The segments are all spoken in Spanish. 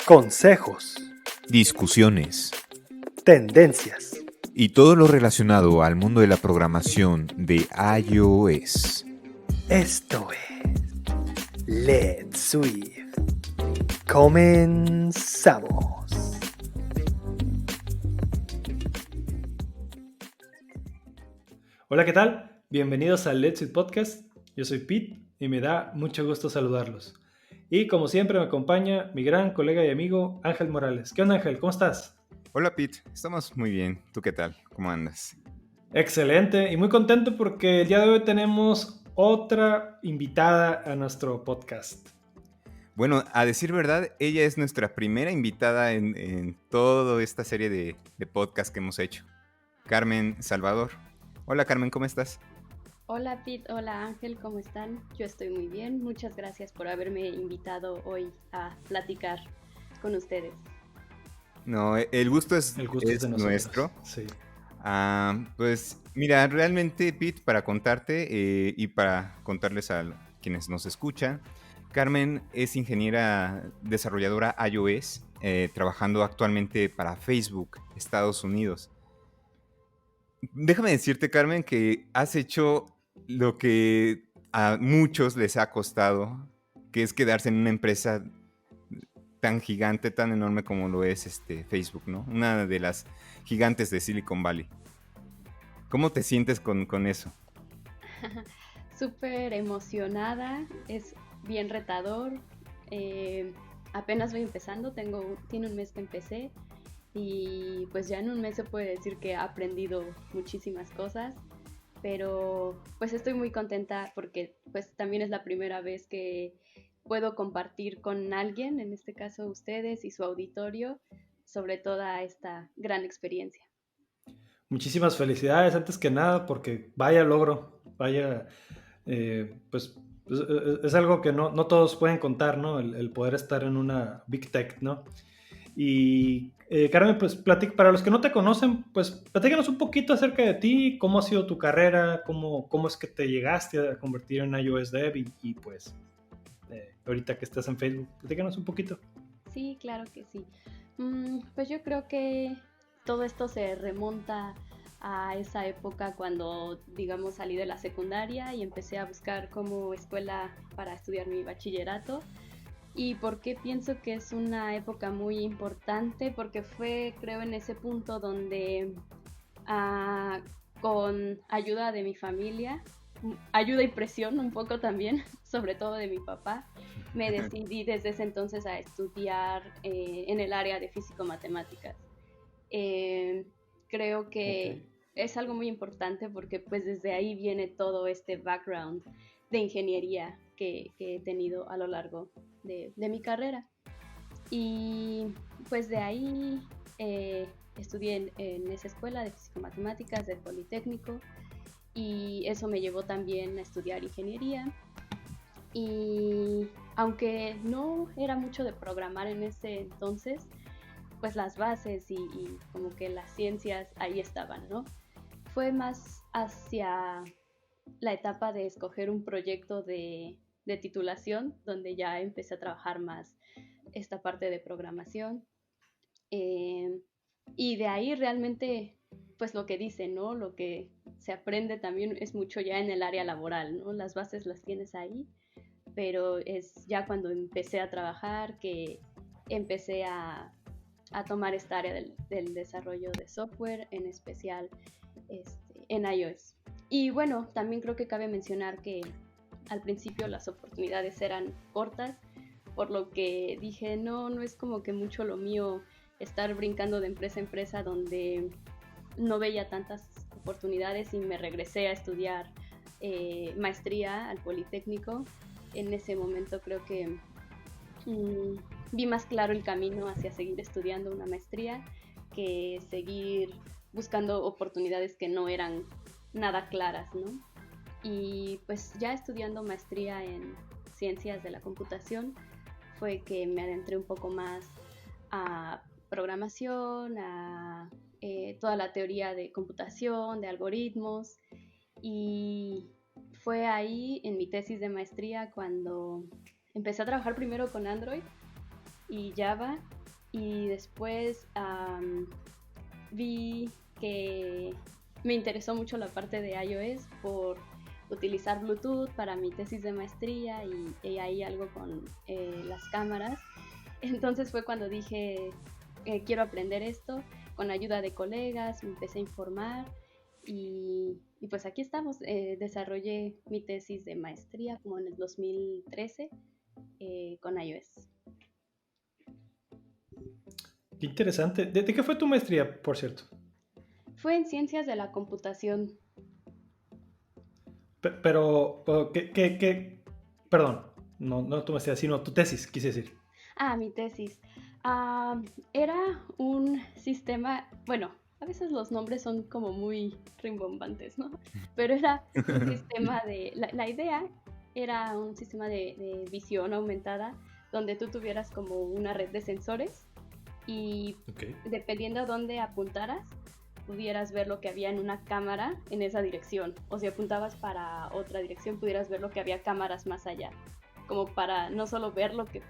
consejos, discusiones tendencias. y todo lo relacionado al mundo de la programación de iOS. Esto es Let's Swift. Comenzamos. Hola, ¿qué tal? Bienvenidos al Let's Swift Podcast. Yo soy Pete y me da mucho gusto saludarlos. Y como siempre me acompaña mi gran colega y amigo Ángel Morales. ¿Qué onda, Ángel? ¿Cómo estás? Hola Pete, estamos muy bien. ¿Tú qué tal? ¿Cómo andas? Excelente y muy contento porque el día de hoy tenemos otra invitada a nuestro podcast. Bueno, a decir verdad, ella es nuestra primera invitada en toda esta serie de podcasts que hemos hecho. Carmen Salvador. Hola Carmen, ¿cómo estás? Hola Pete, hola Ángel, ¿cómo están? Yo estoy muy bien, muchas gracias por haberme invitado hoy a platicar con ustedes. No, el gusto es El gusto es de nosotros. nuestro. Sí. Pues mira, realmente Pete, para contarte y para contarles a quienes nos escuchan, Carmen es ingeniera desarrolladora iOS, trabajando actualmente para Facebook, Estados Unidos. Déjame decirte, Carmen, que has hecho lo que a muchos les ha costado, que es quedarse en una empresa tan gigante, tan enorme como lo es Facebook, ¿no? Una de las gigantes de Silicon Valley. ¿Cómo te sientes con eso? Súper emocionada, es bien retador. Apenas voy empezando, tiene un mes que empecé y pues ya en un mes se puede decir que he aprendido muchísimas cosas, pero pues estoy muy contenta porque pues también es la primera vez que puedo compartir con alguien, en este caso ustedes y su auditorio, sobre toda esta gran experiencia. Muchísimas felicidades antes que nada porque vaya logro, vaya, pues es algo que no todos pueden contar, ¿no? El poder estar en una Big Tech, ¿no? Y Carmen, pues para los que no te conocen, pues platícanos un poquito acerca de ti, cómo ha sido tu carrera, cómo es que te llegaste a convertir en iOS Dev y pues ahorita que estás en Facebook, platícanos un poquito. Sí, claro que sí. Pues yo creo que todo esto se remonta a esa época cuando, digamos, salí de la secundaria y empecé a buscar como escuela para estudiar mi bachillerato. ¿Y por qué pienso que es una época muy importante? Porque fue, creo, en ese punto donde ah, con ayuda de mi familia, ayuda y presión un poco también, sobre todo de mi papá, me decidí desde ese entonces a estudiar en el área de físico-matemáticas. Eh, Creo que es algo muy importante porque pues desde ahí viene todo este background de ingeniería que he tenido a lo largo de mi carrera. Y pues de ahí estudié en esa escuela de físico-matemáticas del Politécnico y eso me llevó también a estudiar ingeniería. Y aunque no era mucho de programar en ese entonces, pues las bases y como que las ciencias ahí estaban, ¿no? Fue más hacia la etapa de escoger un proyecto de titulación, donde ya empecé a trabajar más esta parte de programación. Eh, y de ahí realmente, pues lo que dice, ¿no? Lo que se aprende también es mucho ya en el área laboral, ¿no? Las bases las tienes ahí, pero es ya cuando empecé a trabajar que empecé a tomar esta área del desarrollo de software, en especial en iOS. Y bueno, también creo que cabe mencionar que al principio las oportunidades eran cortas, por lo que dije, no es como que mucho lo mío estar brincando de empresa a empresa donde no veía tantas oportunidades y me regresé a estudiar maestría al Politécnico. En ese momento creo que vi más claro el camino hacia seguir estudiando una maestría que seguir buscando oportunidades que no eran nada claras, ¿no? Y pues ya estudiando maestría en ciencias de la computación fue que me adentré un poco más a programación, a toda la teoría de computación, de algoritmos, y fue ahí en mi tesis de maestría cuando empecé a trabajar primero con Android y Java. Y después vi que me interesó mucho la parte de iOS por utilizar Bluetooth para mi tesis de maestría y ahí algo con las cámaras. Entonces fue cuando dije, quiero aprender esto. Con ayuda de colegas me empecé a informar y pues aquí estamos. Desarrollé mi tesis de maestría como en el 2013 con iOS. Qué interesante. ¿De qué fue tu maestría, por cierto? Fue en ciencias de la computación. Pero, perdón, no tu maestría, sino tu tesis, quise decir. Mi tesis. Era un sistema, bueno, a veces los nombres son como muy rimbombantes, ¿no? Pero era un sistema la idea era un sistema de visión aumentada donde tú tuvieras como una red de sensores y dependiendo a dónde apuntaras, pudieras ver lo que había en una cámara en esa dirección. O si apuntabas para otra dirección, pudieras ver lo que había cámaras más allá. Como para no solo ver lo que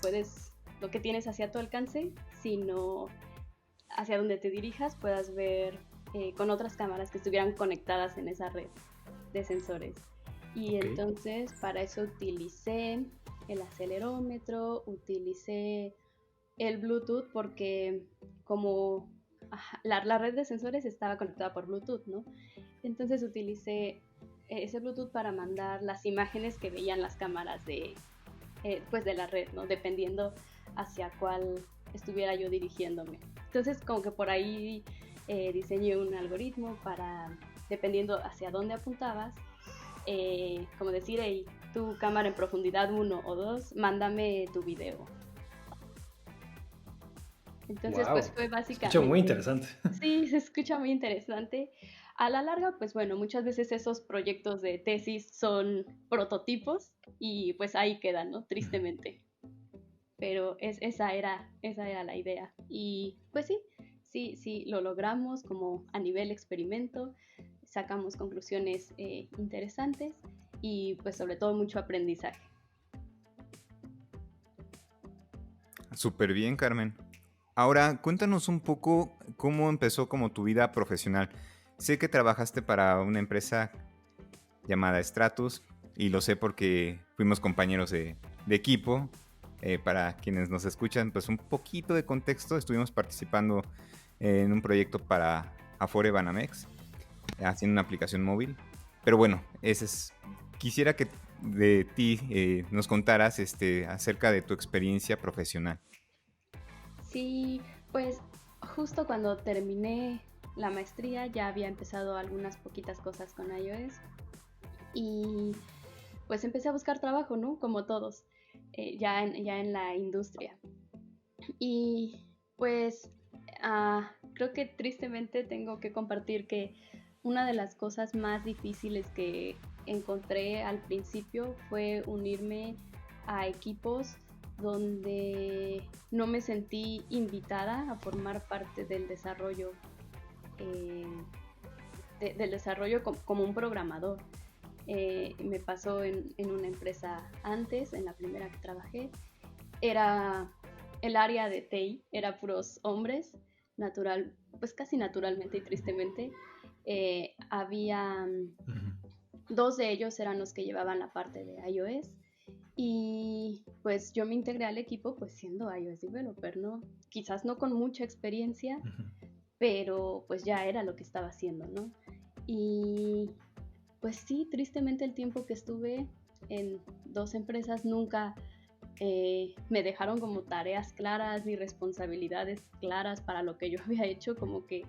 tienes hacia tu alcance, sino hacia donde te dirijas puedas ver con otras cámaras que estuvieran conectadas en esa red de sensores. Y entonces para eso utilicé el acelerómetro, utilicé el Bluetooth porque como la red de sensores estaba conectada por Bluetooth, ¿no? Entonces utilicé ese Bluetooth para mandar las imágenes que veían las cámaras de la red, ¿no? Dependiendo hacia cuál estuviera yo dirigiéndome. Entonces como que por ahí diseñé un algoritmo para, dependiendo hacia dónde apuntabas, como decir, hey, tu cámara en profundidad 1 o 2, mándame tu video. Entonces, pues fue básicamente... Se escucha muy interesante. Sí, se escucha muy interesante. A la larga, pues bueno, muchas veces esos proyectos de tesis son prototipos y pues ahí quedan, ¿no? Tristemente. Pero esa era la idea. Y pues sí, lo logramos como a nivel experimento, sacamos conclusiones interesantes y pues sobre todo mucho aprendizaje. Súper bien, Carmen. Ahora, cuéntanos un poco cómo empezó como tu vida profesional. Sé que trabajaste para una empresa llamada Stratus y lo sé porque fuimos compañeros de equipo. Para quienes nos escuchan, pues un poquito de contexto. Estuvimos participando en un proyecto para Afore Banamex, haciendo una aplicación móvil. Pero bueno, quisiera que de ti nos contaras acerca de tu experiencia profesional. Sí, pues justo cuando terminé la maestría ya había empezado algunas poquitas cosas con iOS y pues empecé a buscar trabajo, ¿no? Como todos, ya en la industria. Y pues creo que tristemente tengo que compartir que una de las cosas más difíciles que encontré al principio fue unirme a equipos donde no me sentí invitada a formar parte del desarrollo, como un programador. Me pasó en una empresa antes, en la primera que trabajé, era el área de TI, era puros hombres, pues casi naturalmente y tristemente. Había dos de ellos eran los que llevaban la parte de iOS y pues yo me integré al equipo pues siendo iOS developer, ¿no? Quizás no con mucha experiencia, pero pues ya era lo que estaba haciendo, ¿no? Y pues sí, tristemente el tiempo que estuve en dos empresas nunca me dejaron como tareas claras ni responsabilidades claras para lo que yo había hecho, como que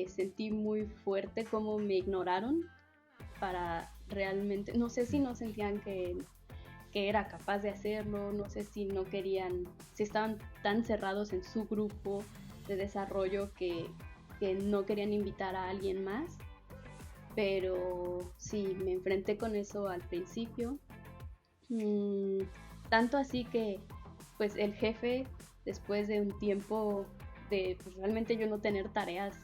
sentí muy fuerte cómo me ignoraron para realmente, no sé si no sentían que era capaz de hacerlo, no sé si no querían, si estaban tan cerrados en su grupo de desarrollo que no querían invitar a alguien más, pero sí, me enfrenté con eso al principio, tanto así que pues el jefe, después de un tiempo de pues, realmente yo no tener tareas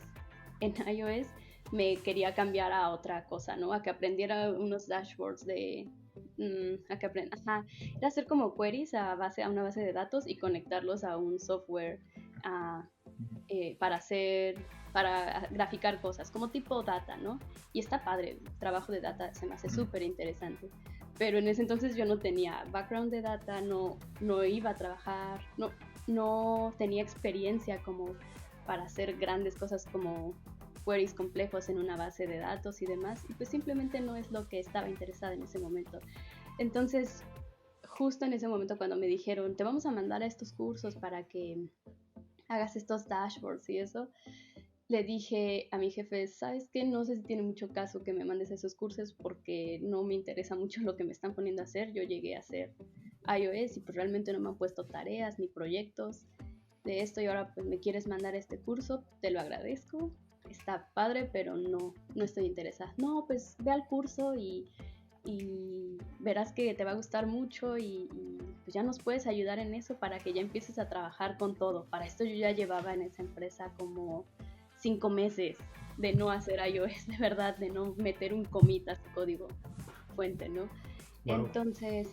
en iOS, me quería cambiar a otra cosa, ¿no? A que aprendiera unos dashboards de a que ajá, era hacer como queries a una base de datos y conectarlos a un software ah, para graficar cosas, como tipo data, ¿no? Y está padre, el trabajo de data se me hace súper interesante. Pero en ese entonces yo no tenía background de data, no iba a trabajar, no tenía experiencia como para hacer grandes cosas como queries complejos en una base de datos y demás, y pues simplemente no es lo que estaba interesada en ese momento. Entonces, justo en ese momento cuando me dijeron, te vamos a mandar a estos cursos para que hagas estos dashboards y eso, le dije a mi jefe, ¿sabes qué? No sé si tiene mucho caso que me mandes esos cursos porque no me interesa mucho lo que me están poniendo a hacer. Yo llegué a hacer iOS y pues realmente no me han puesto tareas ni proyectos de esto y ahora pues me quieres mandar este curso, te lo agradezco. Está padre, pero no estoy interesada. No, pues ve al curso y verás que te va a gustar mucho y pues ya nos puedes ayudar en eso para que ya empieces a trabajar con todo. Para esto yo ya llevaba en esa empresa como 5 meses de no hacer iOS, de verdad, de no meter un commit a su código fuente, ¿no? Wow. Entonces,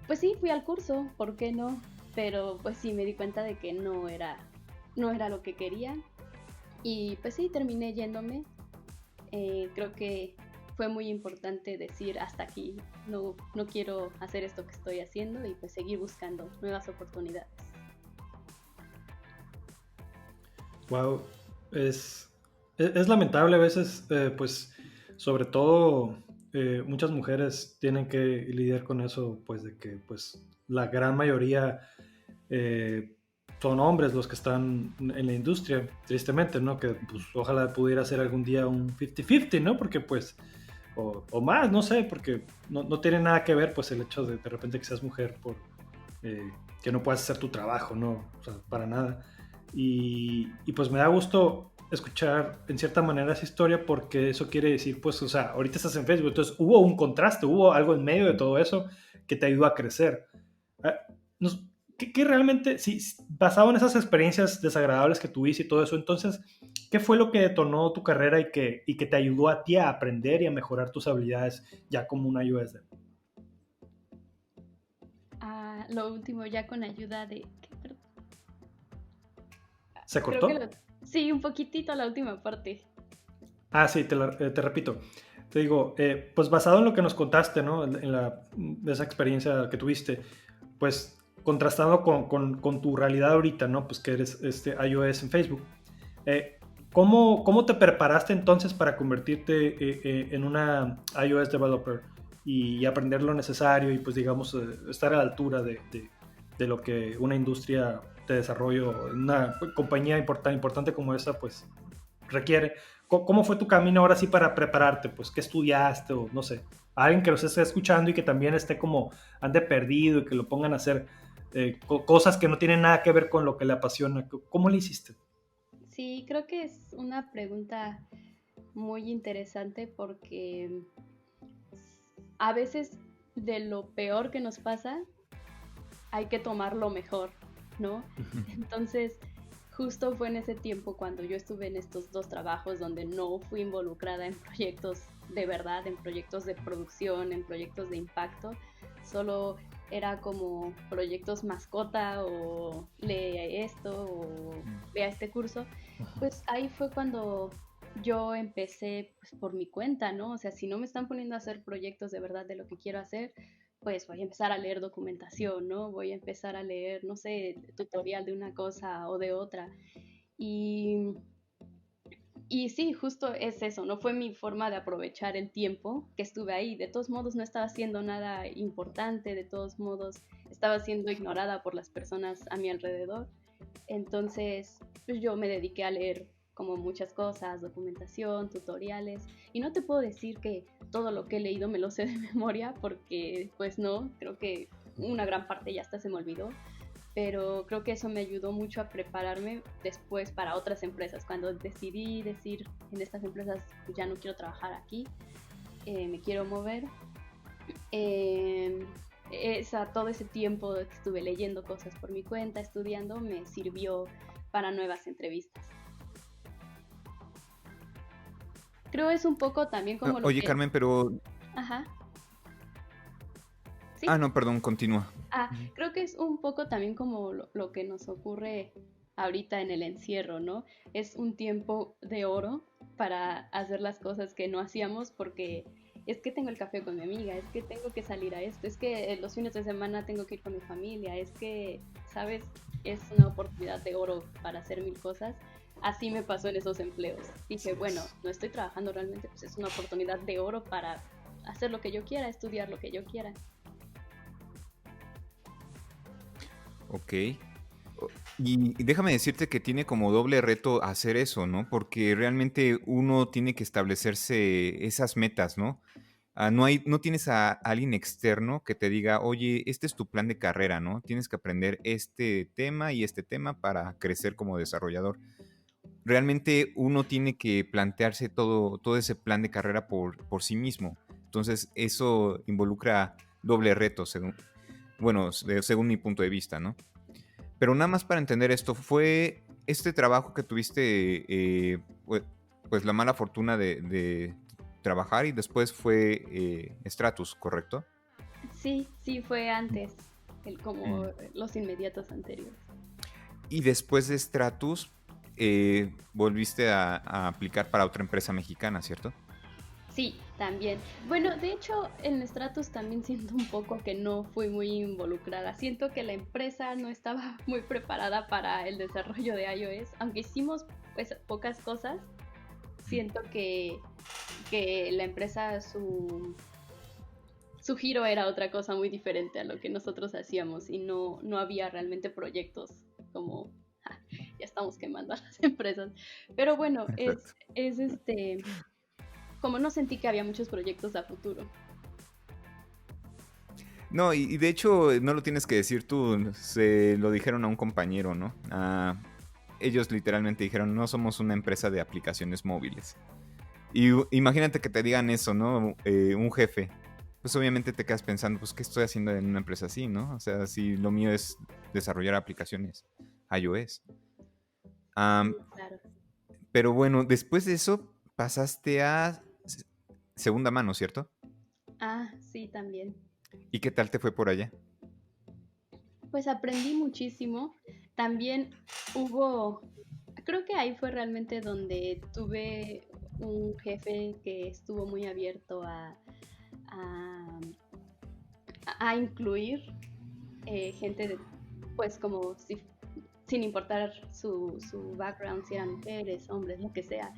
pues sí, fui al curso, ¿por qué no? Pero pues sí, me di cuenta de que no era lo que quería. Y pues sí, terminé yéndome. Creo que fue muy importante decir hasta aquí, no quiero hacer esto que estoy haciendo y pues seguir buscando nuevas oportunidades. Wow, es lamentable a veces, pues, sobre todo muchas mujeres tienen que lidiar con eso, pues, de que, pues, la gran mayoría eh, son hombres los que están en la industria, tristemente, ¿no? Que, pues, ojalá pudiera ser algún día un 50-50, ¿no? Porque, pues, o más, no sé, porque no tiene nada que ver, pues, el hecho de repente que seas mujer por que no puedas hacer tu trabajo, ¿no? O sea, para nada. Y pues me da gusto escuchar en cierta manera esa historia porque eso quiere decir, pues, o sea, ahorita estás en Facebook, entonces hubo un contraste, hubo algo en medio de todo eso que te ayudó a crecer. Ah, ¿Qué realmente, si basado en esas experiencias desagradables que tuviste y todo eso, entonces, qué fue lo que detonó tu carrera y que te ayudó a ti a aprender y a mejorar tus habilidades ya como una iOS dev? Lo último ya con ayuda de... ¿qué? Perdón. ¿Se Creo que cortó? sí, un poquitito la última parte. Ah, sí, te repito. Te digo, pues basado en lo que nos contaste, ¿no? De esa experiencia que tuviste, pues contrastando con tu realidad ahorita, ¿no? Pues que eres iOS en Facebook. Eh, ¿cómo te preparaste entonces para convertirte en una iOS developer y aprender lo necesario y pues digamos estar a la altura de lo que una industria de desarrollo, una compañía importante como esa, pues requiere? ¿Cómo fue tu camino ahora sí para prepararte? Pues, ¿qué estudiaste? O no sé, alguien que nos esté escuchando y que también esté como ande perdido y que lo pongan a hacer cosas que no tienen nada que ver con lo que le apasiona. ¿Cómo le hiciste? Sí, creo que es una pregunta muy interesante porque a veces de lo peor que nos pasa hay que tomar lo mejor, ¿no? Entonces, justo fue en ese tiempo cuando yo estuve en estos dos trabajos donde no fui involucrada en proyectos de verdad, en proyectos de producción, en proyectos de impacto, solo era como proyectos mascota o lee esto o vea este curso, pues ahí fue cuando yo empecé pues, por mi cuenta, ¿no? O sea, si no me están poniendo a hacer proyectos de verdad de lo que quiero hacer, pues voy a empezar a leer documentación, ¿no? Voy a empezar a leer, no sé, tutorial de una cosa o de otra. Y, y sí, justo es eso, no fue mi forma de aprovechar el tiempo que estuve ahí. De todos modos, no estaba haciendo nada importante, de todos modos, estaba siendo ignorada por las personas a mi alrededor. Entonces, pues yo me dediqué a leer como muchas cosas, documentación, tutoriales, y no te puedo decir que todo lo que he leído me lo sé de memoria, porque pues no, creo que una gran parte ya hasta se me olvidó, pero creo que eso me ayudó mucho a prepararme después para otras empresas. Cuando decidí decir en estas empresas, pues ya no quiero trabajar aquí, me quiero mover, eh, todo ese tiempo que estuve leyendo cosas por mi cuenta, estudiando, me sirvió para nuevas entrevistas. Creo es un poco también como lo Oye, que... Carmen, pero Ajá. ¿Sí? No, perdón, continúa. Ujú. Creo que es un poco también como lo que nos ocurre ahorita en el encierro, ¿no? Es un tiempo de oro para hacer las cosas que no hacíamos porque es que tengo el café con mi amiga, es que tengo que salir a esto, es que los fines de semana tengo que ir con mi familia, es que, ¿sabes? Es una oportunidad de oro para hacer mil cosas. Así me pasó en esos empleos. Dije, Así bueno, es. no estoy trabajando realmente, pues es una oportunidad de oro para hacer lo que yo quiera, estudiar lo que yo quiera. Ok. Y déjame decirte que tiene como doble reto hacer eso, ¿no? Porque realmente uno tiene que establecerse esas metas, ¿no? No tienes a alguien externo que te diga, oye, este es tu plan de carrera, ¿no? Tienes que aprender este tema para crecer como desarrollador. Realmente uno tiene que plantearse todo ese plan de carrera por sí mismo. Entonces, eso involucra doble reto, según mi punto de vista, ¿no? Pero nada más para entender esto, ¿fue este trabajo que tuviste, pues la mala fortuna de trabajar y después fue Stratus, ¿correcto? Sí, sí, fue antes, como Mm. los inmediatos anteriores. Y después de Stratus, volviste a aplicar para otra empresa mexicana, ¿cierto? Sí, también. Bueno, de hecho, en Stratus también siento un poco que no fui muy involucrada. Siento que la empresa no estaba muy preparada para el desarrollo de iOS, aunque hicimos pues pocas cosas. Mm. Siento que la empresa, su giro era otra cosa muy diferente a lo que nosotros hacíamos y no había realmente proyectos como ya estamos quemando a las empresas. Pero bueno, Exacto. es como no sentí que había muchos proyectos a futuro. No, y de hecho no lo tienes que decir tú, se lo dijeron a un compañero, ¿no? Ellos literalmente dijeron, no somos una empresa de aplicaciones móviles. Y imagínate que te digan eso, ¿no? Un jefe. Pues obviamente te quedas pensando, pues, ¿qué estoy haciendo en una empresa así, no? O sea, si lo mío es desarrollar aplicaciones iOS. Am, Sí, claro. pero bueno, después de eso pasaste a segunda mano, ¿cierto? Sí, también. ¿Y qué tal te fue por allá? Pues aprendí muchísimo. También hubo, creo que ahí fue realmente donde tuve un jefe que estuvo muy abierto a, a incluir gente de, pues como si, sin importar su background, si eran mujeres, hombres, lo que sea.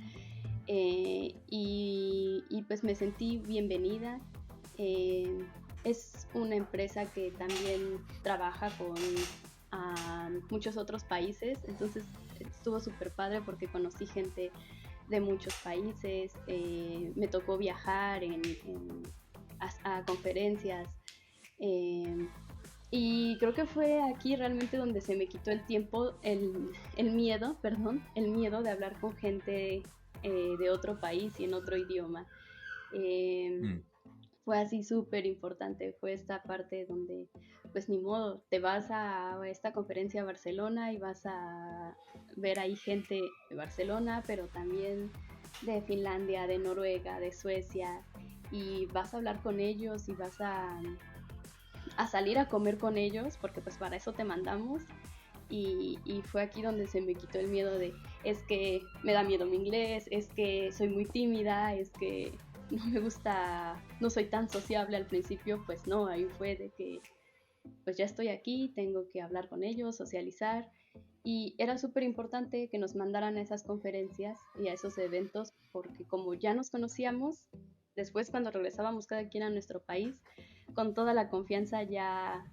Y pues me sentí bienvenida. Eh, es una empresa que también trabaja con muchos otros países, entonces estuvo súper padre porque conocí gente de muchos países, me tocó viajar a conferencias, eh, y creo que fue aquí realmente donde se me quitó el tiempo, el miedo, perdón, el miedo de hablar con gente de otro país y en otro idioma. Eh, Mm. Fue así súper importante, fue esta parte donde, pues ni modo, te vas a esta conferencia a Barcelona y vas a ver ahí gente de Barcelona, pero también de Finlandia, de Noruega, de Suecia, y vas a hablar con ellos y vas a salir a comer con ellos, porque pues para eso te mandamos. Y fue aquí donde se me quitó el miedo de, es que me da miedo mi inglés, es que soy muy tímida, es que no me gusta, no soy tan sociable al principio, pues no, ahí fue de que pues ya estoy aquí, tengo que hablar con ellos, socializar. Y era súper importante que nos mandaran a esas conferencias y a esos eventos, porque como ya nos conocíamos, después cuando regresábamos cada quien a nuestro país, con toda la confianza ya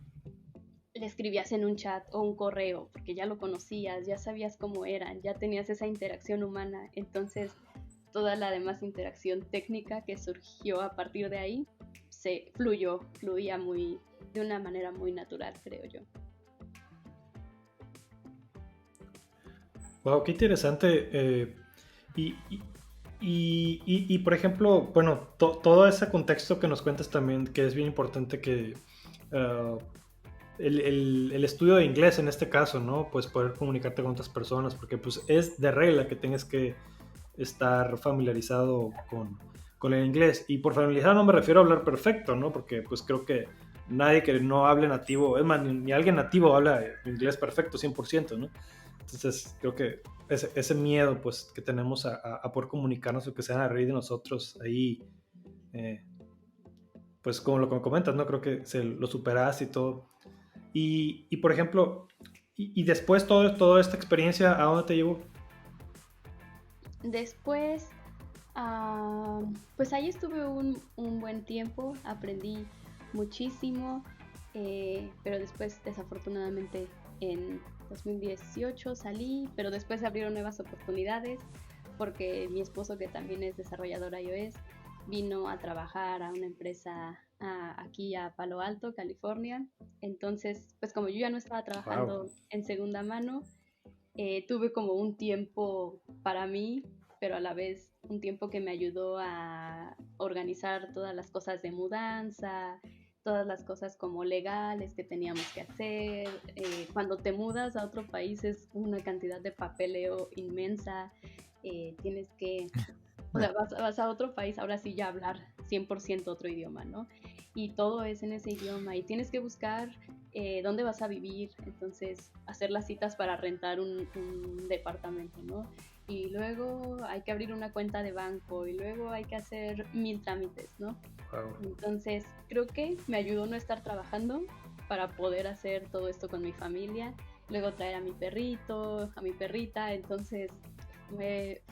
le escribías en un chat o un correo, porque ya lo conocías, ya sabías cómo eran, ya tenías esa interacción humana, entonces toda la demás interacción técnica que surgió a partir de ahí fluía muy, de una manera muy natural, creo yo. Wow, qué interesante. Y, y, por ejemplo, bueno, todo ese contexto que nos cuentas también, que es bien importante que uh, el estudio de inglés en este caso, ¿no? Pues poder comunicarte con otras personas, porque pues es de regla que tengas que estar familiarizado con el inglés. Y por familiarizado no me refiero a hablar perfecto, ¿no? Porque pues creo que nadie que no hable nativo, es más, ni alguien nativo habla inglés perfecto, 100%, ¿no? Entonces, creo que ese miedo, pues, que tenemos a poder comunicarnos o que se van a reír de nosotros ahí, pues, como lo comentas, ¿no? Creo que lo superaste y todo. Y por ejemplo, y después toda esta experiencia, ¿a dónde te llevó? Después, pues ahí estuve un buen tiempo, aprendí muchísimo, pero después desafortunadamente en 2018 salí, pero después se abrieron nuevas oportunidades porque mi esposo, que también es desarrollador iOS, vino a trabajar a una empresa aquí a Palo Alto, California. Entonces, pues como yo ya no estaba trabajando Wow. en segunda mano, tuve como un tiempo para mí, pero a la vez un tiempo que me ayudó a organizar todas las cosas de mudanza, todas las cosas como legales que teníamos que hacer. Cuando te mudas a otro país es una cantidad de papeleo inmensa. Tienes que, o sea, vas a otro país, ahora sí ya hablar 100% otro idioma, ¿no? Y todo es en ese idioma y tienes que buscar dónde vas a vivir, entonces hacer las citas para rentar un departamento, ¿no? Y luego hay que abrir una cuenta de banco y luego hay que hacer 1000 trámites, ¿no? Wow. Entonces creo que me ayudó no estar trabajando para poder hacer todo esto con mi familia, luego traer a mi perrito, a mi perrita, entonces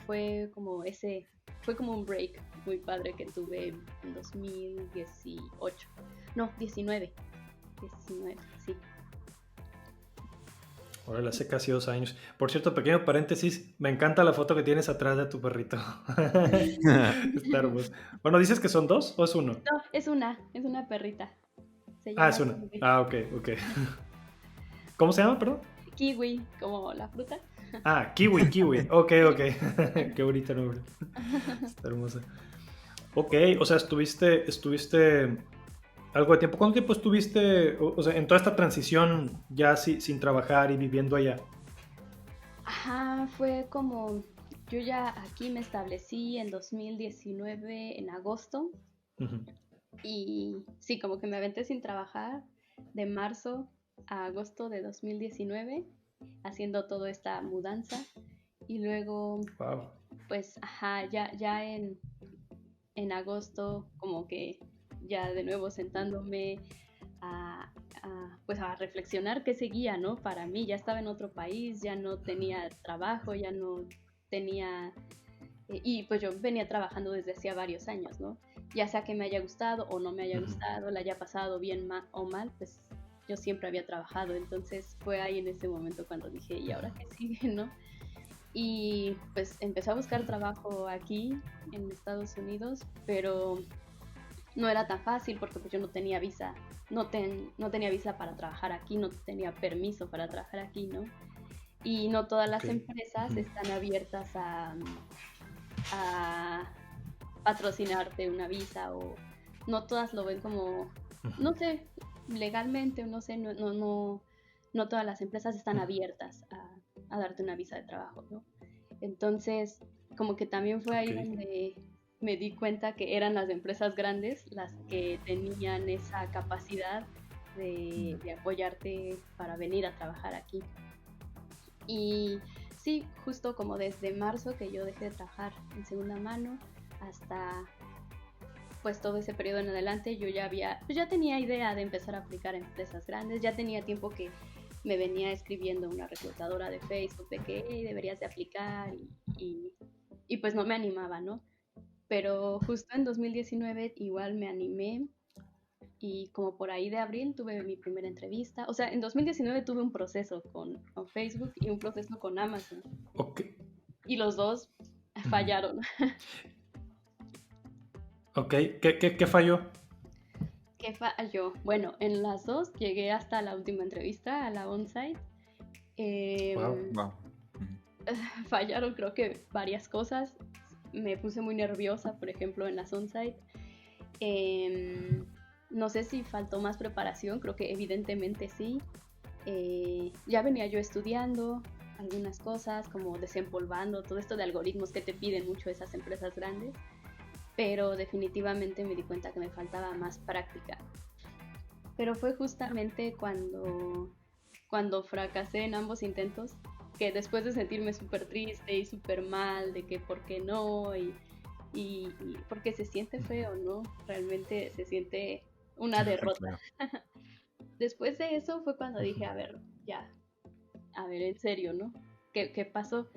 fue como un break muy padre que tuve en 2018. No, 19, sí. Órale, hace casi 2 años. Por cierto, pequeño paréntesis, me encanta la foto que tienes atrás de tu perrito. Está hermoso. Bueno, ¿dices que son dos o es uno? No, es una perrita. Se Ah, llama es una. Kiwi. Ah, ok, ok. ¿Cómo se llama, perdón? Kiwi, como la fruta. Ah, kiwi, kiwi. Ok, ok. Qué bonito nombre. Está hermosa. Ok, o sea, estuviste algo de tiempo. ¿Cuánto tiempo estuviste, o sea, en toda esta transición ya sin trabajar y viviendo allá? Ajá, fue como, yo ya aquí me establecí en 2019, en agosto, Ujú. y sí, como que me aventé sin trabajar de marzo a agosto de 2019, haciendo toda esta mudanza, y luego, Wow. pues, ajá, ya en agosto, como que ya de nuevo sentándome a, pues a reflexionar qué seguía, ¿no? Para mí, ya estaba en otro país, ya no tenía trabajo, ya no tenía, y pues yo venía trabajando desde hacía varios años, ¿no? Ya sea que me haya gustado o no me haya Ujú. gustado, la haya pasado bien o mal, pues yo siempre había trabajado, entonces fue ahí en ese momento cuando dije, ¿y ahora qué sigue, no? Y pues empecé a buscar trabajo aquí en Estados Unidos, pero no era tan fácil porque pues yo no tenía visa, no tenía visa para trabajar aquí, no tenía permiso para trabajar aquí, ¿no? Y no todas Ok. las empresas Ujú. están abiertas a patrocinarte una visa o no todas lo ven como, Ujú. no sé, legalmente o no sé, no todas las empresas están Ujú. abiertas a darte una visa de trabajo, ¿no? Entonces, como que también fue Ok. ahí donde me di cuenta que eran las empresas grandes las que tenían esa capacidad de apoyarte para venir a trabajar aquí. Y sí, justo como desde marzo que yo dejé de trabajar en segunda mano hasta pues todo ese periodo en adelante yo pues ya tenía idea de empezar a aplicar a empresas grandes, ya tenía tiempo que me venía escribiendo una reclutadora de Facebook de que "Hey, deberías de aplicar y, y pues no me animaba, ¿no? Pero justo en 2019 igual me animé y como por ahí de abril tuve mi primera entrevista. O sea, en 2019 tuve un proceso con Facebook y un proceso con Amazon Ok. y los dos Ujú. fallaron. Ok. ¿Qué falló? ¿Qué falló? Bueno, en las dos llegué hasta la última entrevista, a la on-site. Wow. Em, Wow. fallaron creo que varias cosas. Me puse muy nerviosa, por ejemplo, en las on-site. Em, no sé si faltó más preparación, creo que evidentemente sí. Ya venía yo estudiando algunas cosas, como desempolvando todo esto de algoritmos que te piden mucho esas empresas grandes, pero definitivamente me di cuenta que me faltaba más práctica. pero fue justamente cuando fracasé en ambos intentos, que después de sentirme súper triste y súper mal de que por qué no, y porque se siente feo, ¿no? Realmente se siente una derrota. Claro. Después de eso fue cuando dije, Ujú. a ver, ya, a ver, en serio, ¿no? ¿Qué pasó?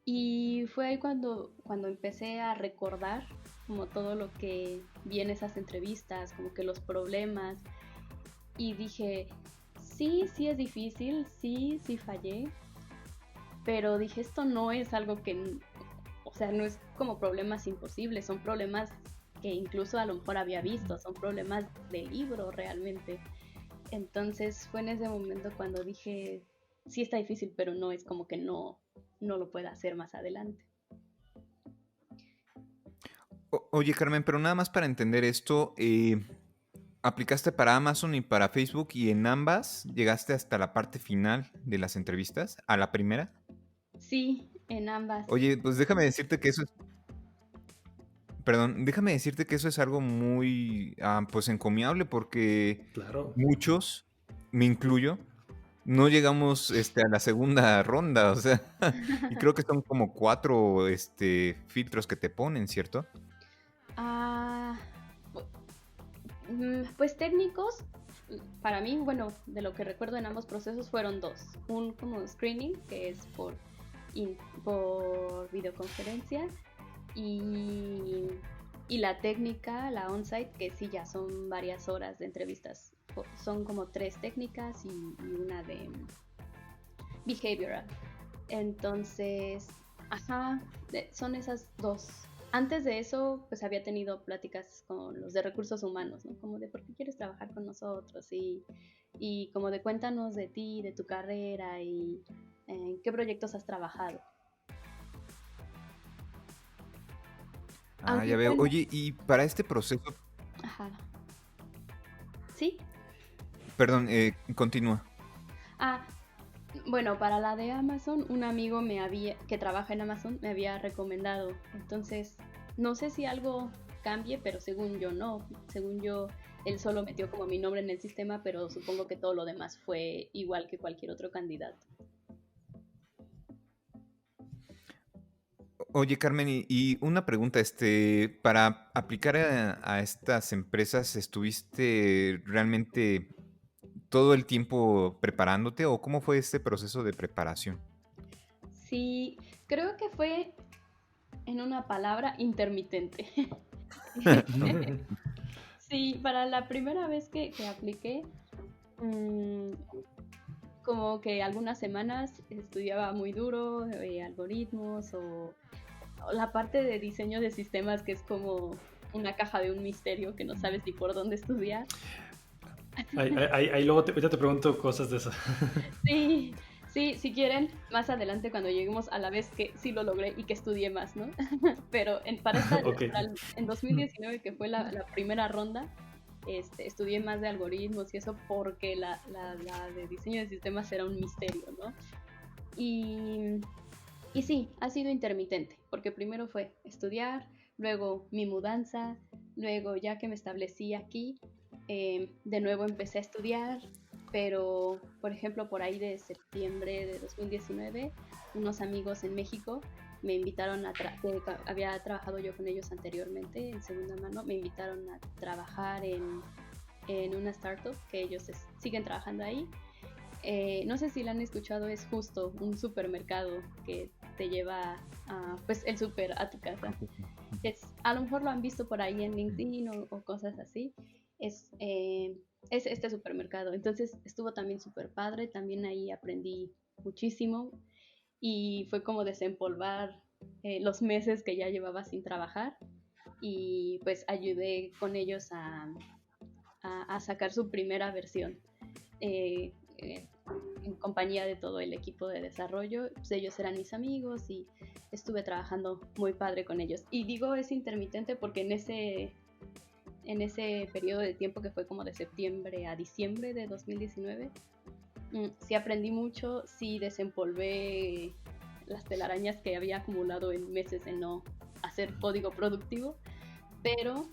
Y fue ahí cuando empecé a recordar como todo lo que vi en esas entrevistas, como que los problemas, y dije, sí es difícil, sí fallé, pero dije, esto no es algo o sea, no es como problemas imposibles, son problemas que incluso a lo mejor había visto, son problemas de libro realmente. Entonces fue en ese momento cuando dije, sí está difícil, pero no es como que no lo pueda hacer más adelante. Oye, Carmen, pero nada más para entender esto, aplicaste para Amazon y para Facebook y en ambas llegaste hasta la parte final de las entrevistas, a la primera. Sí, en ambas. Oye, pues déjame decirte que eso es, perdón, déjame decirte que eso es algo muy, pues encomiable porque Claro. muchos, me incluyo, no llegamos a la segunda ronda, o sea, y creo que son como 4 filtros que te ponen, ¿cierto? Ah, pues técnicos, para mí, bueno, de lo que recuerdo en ambos procesos fueron dos. Un como screening, que es por videoconferencia, y, y la técnica, la on-site, que sí ya son varias horas de entrevistas. Son como 3 técnicas y una de behavioral. Entonces, ajá, son esas dos. Antes de eso, pues había tenido pláticas con los de recursos humanos, ¿no? Como de por qué quieres trabajar con nosotros y como de cuéntanos de ti, de tu carrera y en qué proyectos has trabajado. Ah, Aunque ya veo. bueno, Oye, y para este proceso, ajá, sí. perdón, continúa. Ah, bueno, para la de Amazon, un amigo que trabaja en Amazon me había recomendado. Entonces, no sé si algo cambie, pero según yo no. Según yo, él solo metió como mi nombre en el sistema, pero supongo que todo lo demás fue igual que cualquier otro candidato. Oye, Carmen, y una pregunta, para aplicar a estas empresas, ¿estuviste realmente todo el tiempo preparándote o cómo fue este proceso de preparación? Sí, creo que fue en una palabra intermitente. Sí, para la primera vez que apliqué, mm, como que algunas semanas estudiaba muy duro algoritmos o la parte de diseño de sistemas que es como una caja de un misterio que no sabes ni por dónde estudiar. Ahí luego ahorita te pregunto cosas de eso. Sí, sí, si quieren, más adelante cuando lleguemos a la vez que sí lo logré y que estudié más, ¿no? Pero Ok. en 2019, que fue la primera ronda, estudié más de algoritmos y eso porque la de diseño de sistemas era un misterio, ¿no? Y, y sí, ha sido intermitente, porque primero fue estudiar, luego mi mudanza, luego ya que me establecí aquí, de nuevo empecé a estudiar, pero por ejemplo por ahí de septiembre de 2019, unos amigos en México me invitaron que había trabajado yo con ellos anteriormente en segunda mano, me invitaron a trabajar en una startup que ellos siguen trabajando ahí. No sé si la han escuchado, es justo un supermercado que te lleva pues el súper a tu casa. A lo mejor lo han visto por ahí en LinkedIn o cosas así. Es, eh, es este supermercado. Entonces estuvo también súper padre, también ahí aprendí muchísimo y fue como desempolvar los meses que ya llevaba sin trabajar y pues ayudé con ellos a sacar su primera versión. Eh, eh, en compañía de todo el equipo de desarrollo, pues ellos eran mis amigos y estuve trabajando muy padre con ellos. Y digo es intermitente porque en ese periodo de tiempo que fue como de septiembre a diciembre de 2019, sí aprendí mucho, sí desempolvé las telarañas que había acumulado en meses en no hacer código productivo, pero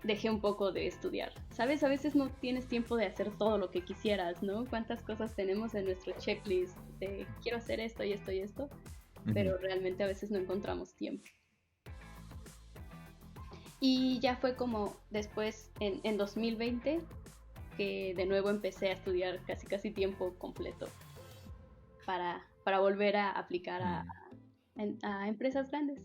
dejé un poco de estudiar. ¿Sabes? A veces no tienes tiempo de hacer todo lo que quisieras, ¿no? ¿Cuántas cosas tenemos en nuestro checklist de quiero hacer esto y esto y esto? Pero realmente a veces no encontramos tiempo. Y ya fue como después, en 2020, que de nuevo empecé a estudiar casi tiempo completo para volver a aplicar a empresas grandes.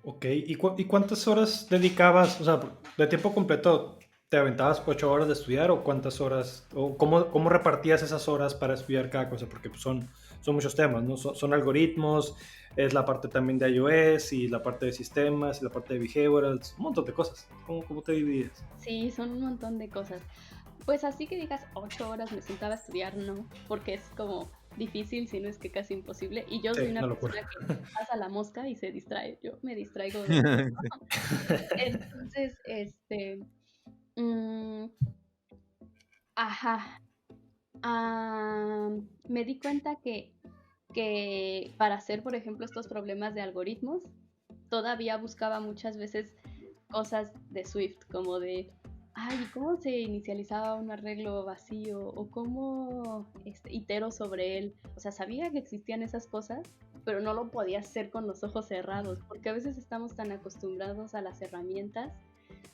Ok, ¿y cuántas horas dedicabas? O sea, de tiempo completo, ¿te aventabas 8 horas de estudiar o cuántas horas? ¿O cómo repartías esas horas para estudiar cada cosa? Porque pues, son muchos temas, ¿no? Son algoritmos, es la parte también de iOS y la parte de sistemas y la parte de behaviorals, un montón de cosas. ¿Cómo te dividías? Sí, son un montón de cosas. Pues así que digas 8 horas me sentaba a estudiar, no, porque es como difícil, si no es que casi imposible. Y yo Sí, soy una una locura. persona que pasa la mosca y se distrae. Yo me distraigo de todo. Entonces, mm, ajá, me di cuenta que para hacer, por ejemplo, estos problemas de algoritmos, todavía buscaba muchas veces cosas de Swift, como de, ay, ¿cómo se inicializaba un arreglo vacío? O cómo itero sobre él. O sea, sabía que existían esas cosas, pero no lo podía hacer con los ojos cerrados, porque a veces estamos tan acostumbrados a las herramientas,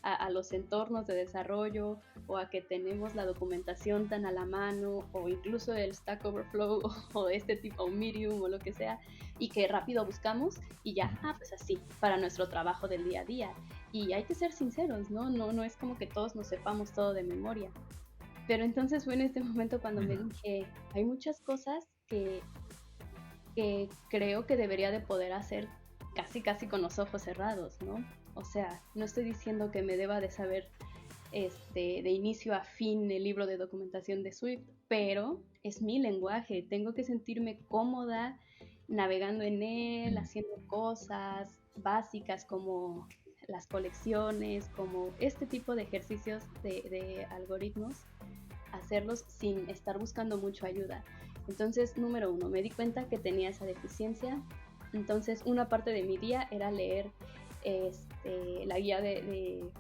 a los entornos de desarrollo, o a que tenemos la documentación tan a la mano, o incluso el Stack Overflow, o este tipo, o Medium, o lo que sea, y que rápido buscamos y ya, pues así, para nuestro trabajo del día a día. Y hay que ser sinceros, ¿no? No es como que todos nos sepamos todo de memoria. Pero entonces fue en este momento cuando me dije, hay muchas cosas que creo que debería de poder hacer casi con los ojos cerrados, ¿no? O sea, no estoy diciendo que me deba de saber de inicio a fin el libro de documentación de Swift, pero es mi lenguaje, tengo que sentirme cómoda navegando en él, haciendo cosas básicas como las colecciones, como este tipo de ejercicios de algoritmos, hacerlos sin estar buscando mucho ayuda. Entonces, número 1, me di cuenta que tenía esa deficiencia. Entonces, una parte de mi día era leer la guía de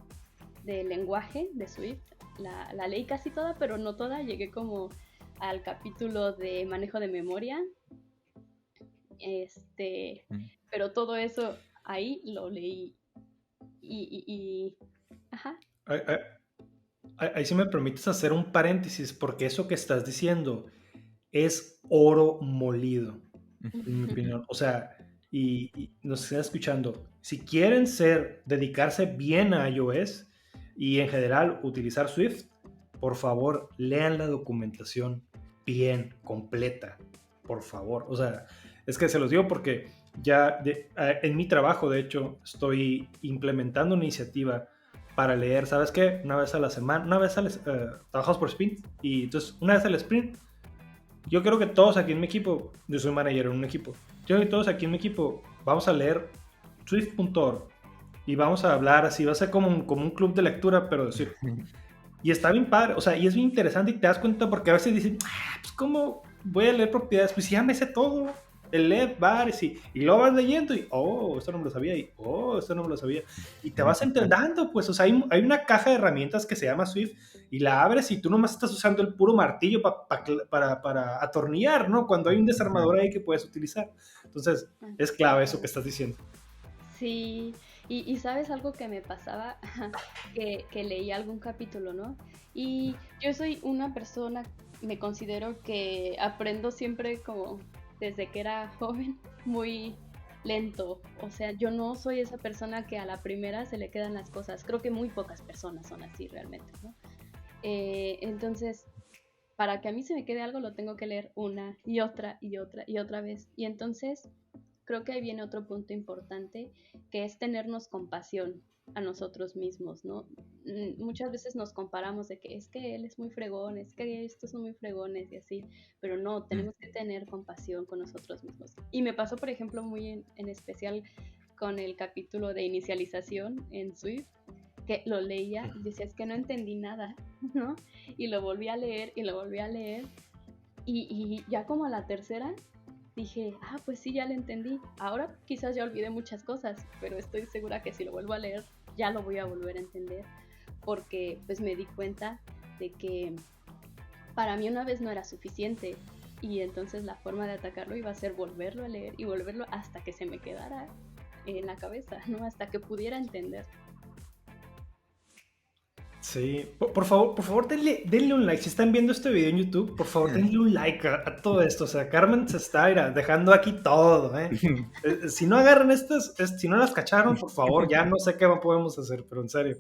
lenguaje de Swift. La leí casi toda, pero no toda. Llegué como al capítulo de manejo de memoria. Pero todo eso ahí lo leí. Ajá. Ahí sí me permites hacer un paréntesis, porque eso que estás diciendo es oro molido, en mi opinión. O sea, y nos están escuchando, si quieren dedicarse bien a iOS y en general utilizar Swift, por favor, lean la documentación bien, completa, por favor. O sea, es que se los digo porque en mi trabajo, de hecho, estoy implementando una iniciativa para leer, ¿sabes qué? Una vez a la semana, trabajamos por sprint, y entonces una vez al sprint, yo creo que todos aquí en mi equipo, yo soy manager en un equipo, yo creo que todos aquí en mi equipo vamos a leer Swift.org y vamos a hablar así, va a ser como un club de lectura, pero decir, y está bien padre, o sea, y es bien interesante y te das cuenta porque a veces dicen, pues ¿cómo voy a leer propiedades? Pues ya me sé todo, el LED, bares, y lo vas leyendo y, esto no me lo sabía, y, esto no me lo sabía, y te vas entrenando, pues, o sea, hay una caja de herramientas que se llama Swift, y la abres y tú nomás estás usando el puro martillo para atornillar, ¿no? Cuando hay un desarmador ahí que puedes utilizar. Entonces, es clave eso que estás diciendo. Sí, y sabes algo que me pasaba, que leí algún capítulo, ¿no? Y yo soy una persona, me considero que aprendo siempre como desde que era joven, muy lento. O sea, yo no soy esa persona que a la primera se le quedan las cosas. Creo que muy pocas personas son así realmente, ¿no? Entonces, para que a mí se me quede algo, lo tengo que leer una y otra y otra y otra vez. Y entonces creo que ahí viene otro punto importante, que es tenernos compasión a nosotros mismos, ¿no? Muchas veces nos comparamos de que es que él es muy fregón, es que estos son muy fregones y así, pero no, tenemos que tener compasión con nosotros mismos. Y me pasó, por ejemplo, muy en especial con el capítulo de inicialización en Swift, que lo leía y decía, es que no entendí nada, ¿no? Y lo volví a leer y lo volví a leer, y ya como a la tercera dije, pues sí, ya lo entendí. Ahora quizás ya olvidé muchas cosas, pero estoy segura que si lo vuelvo a leer, ya lo voy a volver a entender, porque pues me di cuenta de que para mí una vez no era suficiente, y entonces la forma de atacarlo iba a ser volverlo a leer y volverlo hasta que se me quedara en la cabeza, ¿no? Hasta que pudiera entender. Sí, por favor, denle un like. Si están viendo este video en YouTube, por favor, denle un like a todo esto. O sea, Carmen se está dejando aquí todo, ¿eh? Si no agarran estas, si no las cacharon, por favor, ya no sé qué podemos hacer, pero en serio.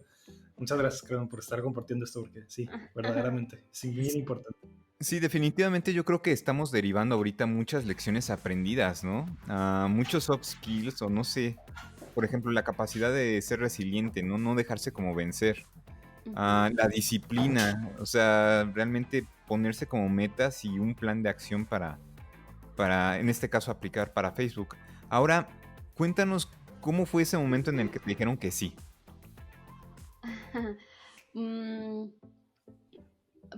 Muchas gracias, Carmen, por estar compartiendo esto, porque sí, verdaderamente, sí, bien importante. Sí, definitivamente yo creo que estamos derivando ahorita muchas lecciones aprendidas, ¿no? Muchos soft skills o no sé, por ejemplo, la capacidad de ser resiliente, ¿no? No dejarse como vencer. La disciplina, o sea, realmente ponerse como metas y un plan de acción para, en este caso, aplicar para Facebook. Ahora, cuéntanos cómo fue ese momento en el que te dijeron que sí. Mm,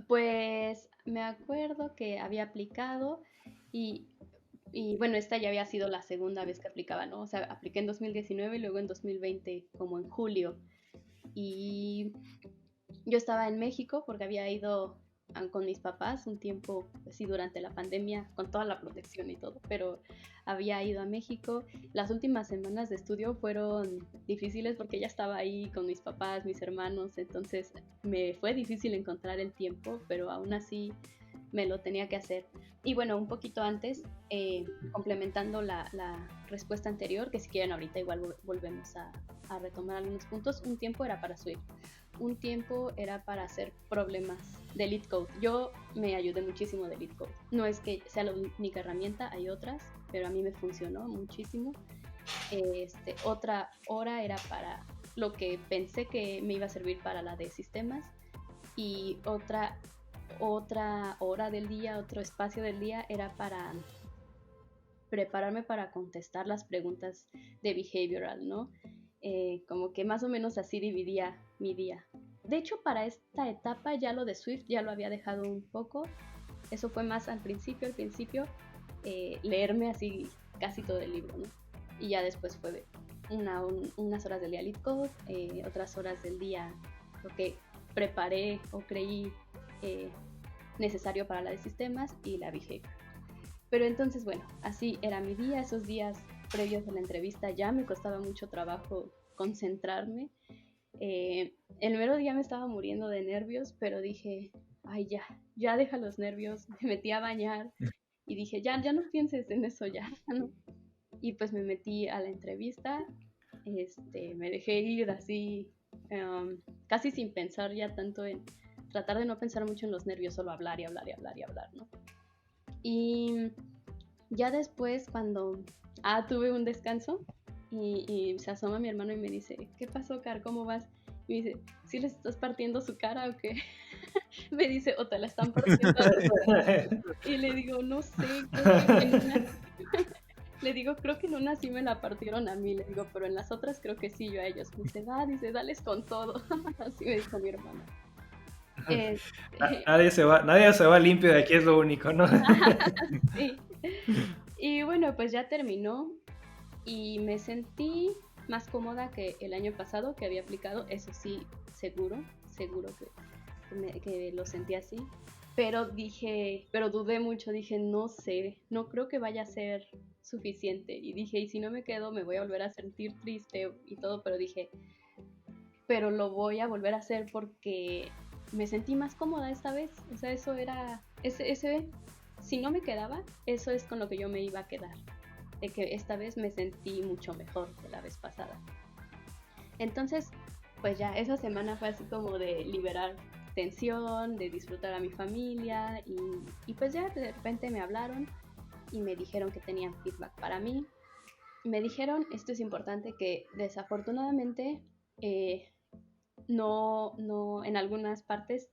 Pues me acuerdo que había aplicado y, y bueno, esta ya había sido la segunda vez que aplicaba, ¿no? O sea, apliqué en 2019 y luego en 2020, como en julio. Y yo estaba en México porque había ido con mis papás un tiempo, pues sí, durante la pandemia, con toda la protección y todo, pero había ido a México. Las últimas semanas de estudio fueron difíciles porque ya estaba ahí con mis papás, mis hermanos, entonces me fue difícil encontrar el tiempo, pero aún así me lo tenía que hacer. Y bueno, un poquito antes, complementando la respuesta anterior, que si quieren ahorita igual volvemos a retomar algunos puntos, un tiempo era para Swift, un tiempo era para hacer problemas de LeetCode. Yo me ayudé muchísimo de LeetCode. No es que sea la única herramienta, hay otras, pero a mí me funcionó muchísimo. Otra hora era para lo que pensé que me iba a servir para la de sistemas, y otra hora del día, otro espacio del día era para prepararme para contestar las preguntas de behavioral, ¿no? Como que más o menos así dividía mi día. De hecho, para esta etapa ya lo de Swift ya lo había dejado un poco. Eso fue más al principio, leerme así casi todo el libro, ¿no? Y ya después fue unas horas del día LeetCode, otras horas del día lo que preparé o creí necesario para la de sistemas y la behavior. Pero entonces, bueno, así era mi día. Esos días previos a la entrevista ya me costaba mucho trabajo concentrarme. El mero día me estaba muriendo de nervios, pero dije, ay, ya deja los nervios. Me metí a bañar y dije, ya no pienses en eso, ya, ¿no? Y pues me metí a la entrevista, me dejé ir así, casi sin pensar ya tanto en tratar de no pensar mucho en los nervios, solo hablar y hablar y hablar y hablar, ¿no? Y ya después, cuando tuve un descanso y se asoma mi hermano y me dice, ¿qué pasó, Car? ¿Cómo vas? Y me dice, ¿sí les estás partiendo su cara o qué? Me dice, ¿o te la están partiendo a ti? Y le digo, no sé, creo que en una... Le digo, creo que en una sí me la partieron a mí. Le digo, pero en las otras creo que sí, yo a ellos. Me dice, dice, dales con todo. Así me dijo mi hermano. Nadie se va limpio de aquí, es lo único, ¿no? Sí. Y bueno, pues ya terminó y me sentí más cómoda que el año pasado que había aplicado. Eso sí, seguro que lo sentí así. Pero dudé mucho, dije, no sé, no creo que vaya a ser suficiente. Y dije, y si no me quedo, me voy a volver a sentir triste y todo, pero dije, pero lo voy a volver a hacer porque me sentí más cómoda esta vez. O sea, eso era, si no me quedaba, eso es con lo que yo me iba a quedar. De que esta vez me sentí mucho mejor que la vez pasada. Entonces, pues ya, esa semana fue así como de liberar tensión, de disfrutar a mi familia y pues ya de repente me hablaron y me dijeron que tenían feedback para mí. Me dijeron, esto es importante, que desafortunadamente no, en algunas partes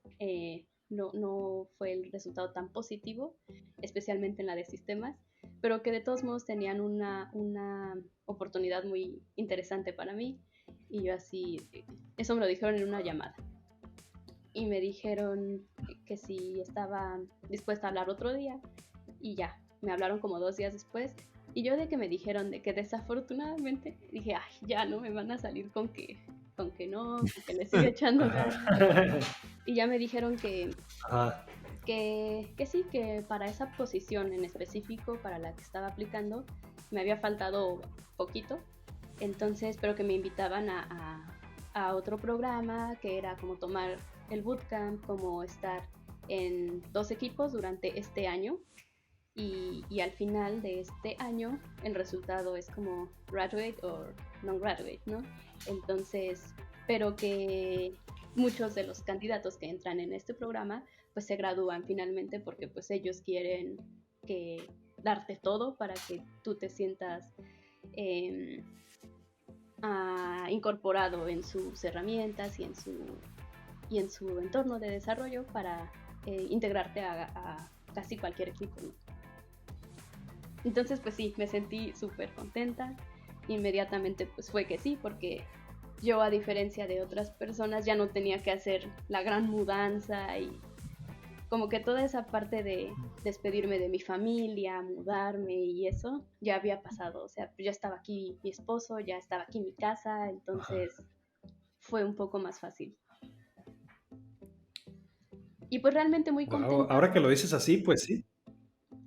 no fue el resultado tan positivo, especialmente en la de sistemas, pero que de todos modos tenían una oportunidad muy interesante para mí. Y yo así, eso me lo dijeron en una llamada. Y me dijeron que si estaba dispuesta a hablar otro día. Y ya, me hablaron como 2 días después. Y yo de que me dijeron de que desafortunadamente dije, ay, ya no me van a salir con que no, con que le sigue echando ganas. Y ya me dijeron Ajá. que sí, que para esa posición en específico, para la que estaba aplicando, me había faltado poquito. Entonces, pero que me invitaban a otro programa, que era como tomar el bootcamp, como estar en 2 equipos durante este año. Y al final de este año, el resultado es como graduate o non-graduate, ¿no? Entonces, pero que muchos de los candidatos que entran en este programa pues se gradúan finalmente porque pues ellos quieren que darte todo para que tú te sientas eh, incorporado en sus herramientas y en su entorno de desarrollo para integrarte a casi cualquier equipo, ¿no? Entonces pues sí, me sentí súper contenta. Inmediatamente pues fue que sí, porque yo, a diferencia de otras personas, ya no tenía que hacer la gran mudanza y como que toda esa parte de despedirme de mi familia, mudarme y eso, ya había pasado. O sea, ya estaba aquí mi esposo, ya estaba aquí mi casa, entonces fue un poco más fácil. Y pues realmente muy Wow, contenta ahora que lo porque, dices así, pues sí,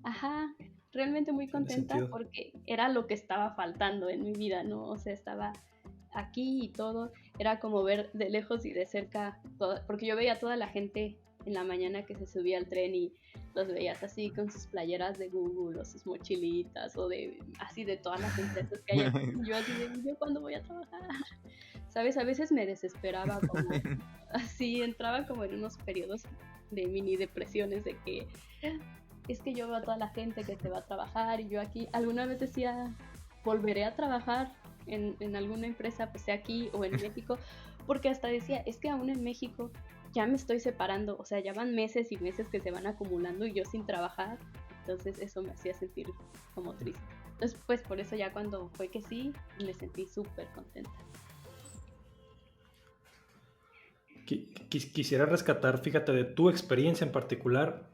ajá, realmente muy tiene contenta sentido. porque era lo que estaba faltando en mi vida, ¿no? O sea, estaba aquí y todo, era como ver de lejos y de cerca, porque yo veía a toda la gente en la mañana que se subía al tren y los veías así con sus playeras de Google o sus mochilitas o de así de todas las empresas que hay aquí. Y yo así de, ¿yo cuándo voy a trabajar? ¿Sabes? A veces me desesperaba como, así entraba como en unos periodos de mini depresiones de que es que yo veo a toda la gente que se va a trabajar y yo aquí, alguna vez decía, volveré a trabajar en alguna empresa, pues sea aquí o en México, porque hasta decía, es que aún en México ya me estoy separando, o sea, ya van meses y meses que se van acumulando y yo sin trabajar, entonces eso me hacía sentir como triste. Entonces, pues por eso ya cuando fue que sí, me sentí súper contenta. Quisiera rescatar, fíjate, de tu experiencia en particular,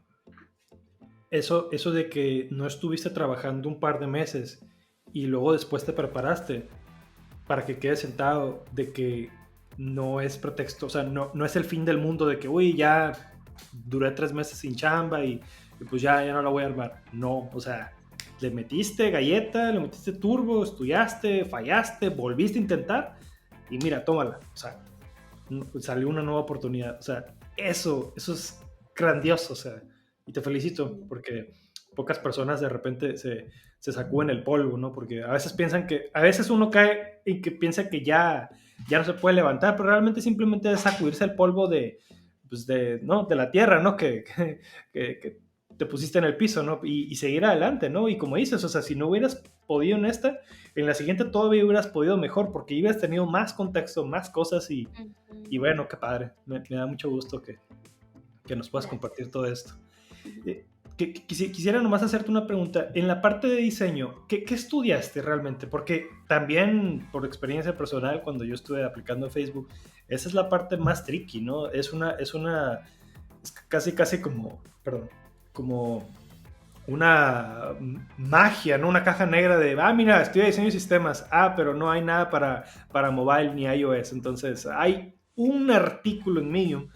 eso de que no estuviste trabajando un par de meses y luego después te preparaste para que quedes sentado, de que no es pretexto, o sea, no es el fin del mundo de que, uy, ya duré 3 meses sin chamba y pues ya no la voy a armar. No, o sea, le metiste galleta, le metiste turbo, estudiaste, fallaste, volviste a intentar y mira, tómala. O sea, salió una nueva oportunidad. O sea, eso es grandioso. O sea, y te felicito Sí. porque pocas personas de repente se sacuden el polvo, ¿no? Porque a veces piensan que, a veces uno cae y que piensa que ya no se puede levantar, pero realmente simplemente es sacudirse el polvo pues ¿no? De la tierra, ¿no? Que te pusiste en el piso, ¿no? Y seguir adelante, ¿no? Y como dices, o sea, si no hubieras podido en la siguiente todavía hubieras podido mejor porque hubieras tenido más contexto, más cosas y Ujú. bueno, qué padre. Me da mucho gusto que nos puedas compartir Gracias. todo esto. Ujú. Eh, quisiera nomás hacerte una pregunta. En la parte de diseño, ¿qué estudiaste realmente? Porque también por experiencia personal, cuando yo estuve aplicando Facebook, esa es la parte más tricky, ¿no? Es casi como, perdón, como una magia, ¿no? Una caja negra de, mira, estudia diseño de sistemas, pero no hay nada para mobile ni iOS. Entonces, hay un artículo en Medium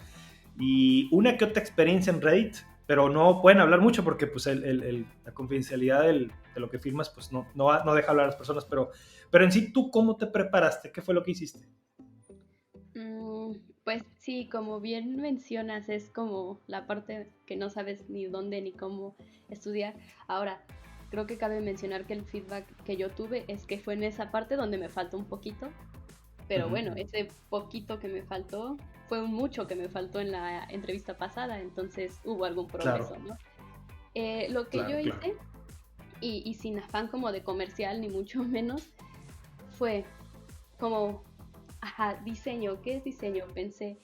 y una que otra experiencia en Reddit, pero no pueden hablar mucho porque pues la confidencialidad de lo que firmas pues no deja hablar a las personas, pero en sí, ¿tú cómo te preparaste? ¿Qué fue lo que hiciste? Mm, pues sí, como bien mencionas, es como la parte que no sabes ni dónde ni cómo estudiar. Ahora, creo que cabe mencionar que el feedback que yo tuve es que fue en esa parte donde me faltó un poquito, pero Ujú. bueno, ese poquito que me faltó fue un mucho que me faltó en la entrevista pasada, entonces hubo algún progreso, Claro, ¿no? Lo que yo claro, claro. hice, y sin afán como de comercial ni mucho menos, fue como, ajá, diseño, ¿qué es diseño? Pensé,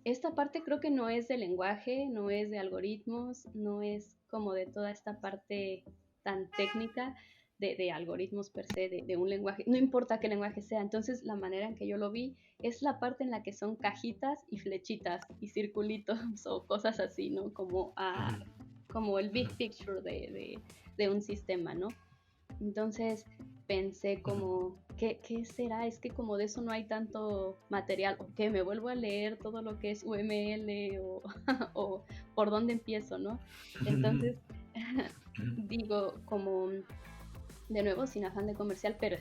esta parte creo que no es de lenguaje, no es de algoritmos, no es como de toda esta parte tan técnica de algoritmos per se, de un lenguaje, no importa qué lenguaje sea. Entonces la manera en que yo lo vi es la parte en la que son cajitas y flechitas y circulitos o cosas así, ¿no? Como Ujú. como el big picture de un sistema, ¿no? Entonces pensé como, ¿qué será? Es que como de eso no hay tanto material, o que me vuelvo a leer todo lo que es UML o por dónde empiezo, ¿no? Entonces digo como, de nuevo, sin afán de comercial, pero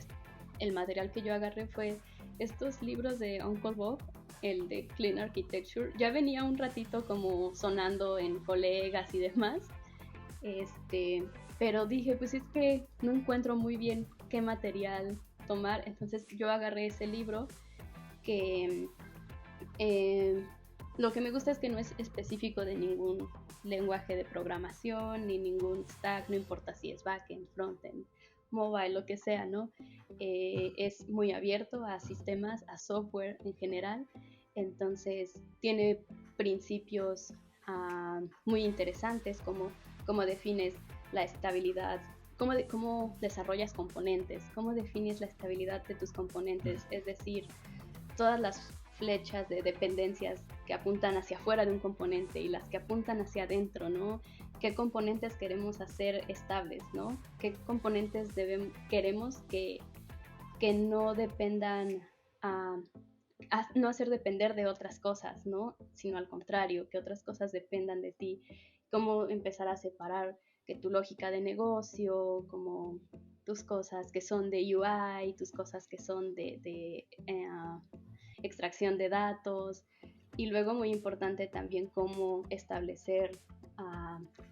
el material que yo agarré fue estos libros de Uncle Bob, el de Clean Architecture. Ya venía un ratito como sonando en colegas y demás, pero dije, pues es que no encuentro muy bien qué material tomar, entonces yo agarré ese libro que eh, lo que me gusta es que no es específico de ningún lenguaje de programación ni ningún stack, no importa si es backend, frontend, mobile, lo que sea, ¿no? Es muy abierto a sistemas, a software en general, entonces tiene principios muy interesantes como cómo defines la estabilidad, cómo desarrollas componentes, cómo defines la estabilidad de tus componentes, es decir, todas las flechas de dependencias que apuntan hacia afuera de un componente y las que apuntan hacia adentro, ¿no? ¿Qué componentes queremos hacer estables, ¿no? ¿Qué componentes queremos que no dependan a no hacer depender de otras cosas, ¿no? Sino al contrario, que otras cosas dependan de ti. Cómo empezar a separar que tu lógica de negocio, como tus cosas que son de UI, tus cosas que son de extracción de datos, y luego muy importante también cómo establecer